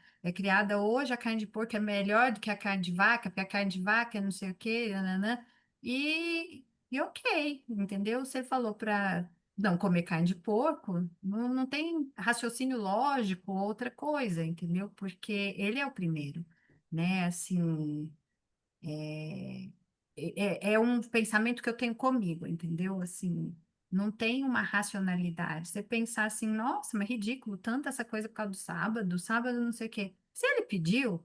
hoje, a carne de porco é melhor do que a carne de vaca, porque a carne de vaca é não sei o quê, nananã. E ok, entendeu? Você falou para não comer carne de porco, não tem raciocínio lógico ou outra coisa, entendeu? Porque ele é o primeiro, né? Assim, é um pensamento que eu tenho comigo, entendeu? Assim, não tem uma racionalidade. Você pensar assim, nossa, mas ridículo, tanta essa coisa por causa do sábado não sei o quê. Se ele pediu,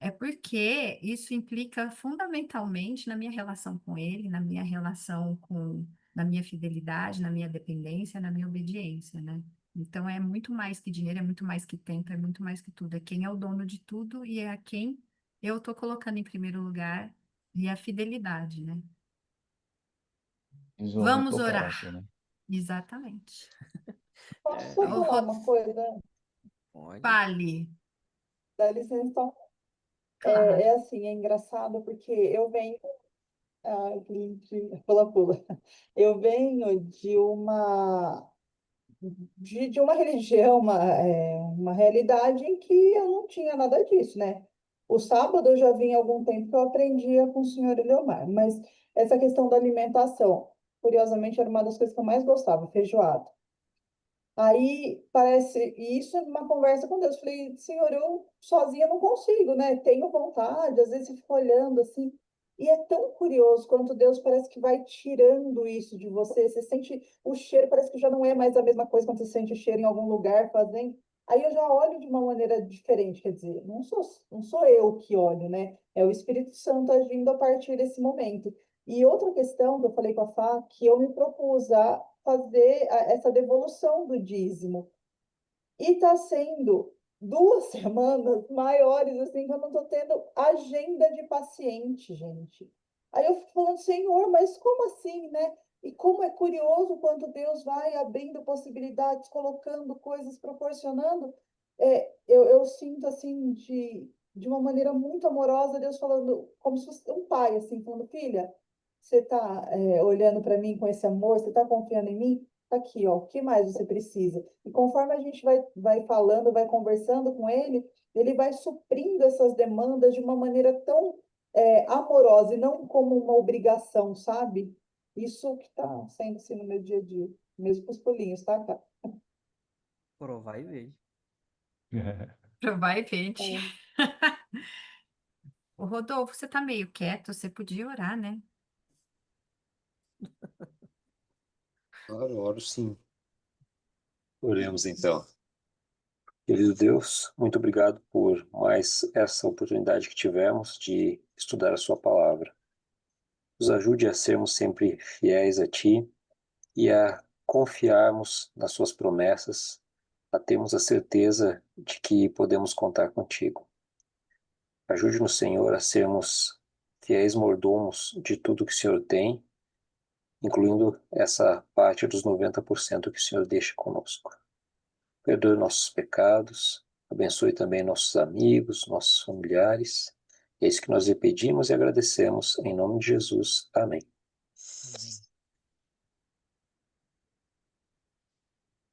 é porque isso implica fundamentalmente na minha relação com ele, na minha relação com, na minha fidelidade, na minha dependência, na minha obediência, né? Então é muito mais que dinheiro, é muito mais que tempo, é muito mais que tudo. É quem é o dono de tudo e é a quem eu estou colocando em primeiro lugar e a fidelidade, né? Desenvolver Vamos teu caráter, orar. né? Exatamente. Posso só Ô, falar uma coisa? Pode. Fale, Dá licença, então. claro. É assim, é engraçado porque eu venho. Pula, pula. Eu venho de uma religião, uma realidade em que eu não tinha nada disso, né? O sábado eu já vinha há algum tempo que eu aprendia com o senhor Eleomar, mas essa questão da alimentação, curiosamente, era uma das coisas que eu mais gostava, feijoada. Aí parece, e isso é uma conversa com Deus. Falei, Senhor, eu sozinha não consigo, né? Tenho vontade, às vezes eu fico olhando assim. E é tão curioso quanto Deus parece que vai tirando isso de você. Você sente o cheiro, parece que já não é mais a mesma coisa quando você sente o cheiro em algum lugar fazendo. Aí eu já olho de uma maneira diferente, quer dizer, não sou eu que olho, né? É o Espírito Santo agindo a partir desse momento. E outra questão que eu falei com a Fá, que eu me propus a fazer essa devolução do dízimo. E está sendo 2 semanas maiores, assim, que eu não estou tendo agenda de paciente, gente. Aí eu fico falando, Senhor, mas como assim, né? E como é curioso quanto Deus vai abrindo possibilidades, colocando coisas, proporcionando. Eu sinto, assim, de uma maneira muito amorosa, Deus falando, como se fosse um pai, assim, falando, filha, você está olhando para mim com esse amor, você está confiando em mim? Tá aqui, ó, o que mais você precisa? E conforme a gente vai falando, vai conversando com ele, ele vai suprindo essas demandas de uma maneira tão amorosa e não como uma obrigação, sabe? Isso que está sendo assim no meu dia a dia, mesmo com os pulinhos, tá, cara? Provar e ver. Vai, gente. É. O Rodolfo, você tá meio quieto, você podia orar, né? Oro, oro sim. Oremos então. Querido Deus, muito obrigado por mais essa oportunidade que tivemos de estudar a Sua palavra. Nos ajude a sermos sempre fiéis a Ti e a confiarmos nas Suas promessas, a termos a certeza de que podemos contar contigo. Ajude-nos, Senhor, a sermos fiéis mordomos de tudo que o Senhor tem, incluindo essa parte dos 90% que o Senhor deixa conosco. Perdoe nossos pecados, abençoe também nossos amigos, nossos familiares, É isso que nós lhe pedimos e agradecemos, em nome de Jesus. Amém. Amém.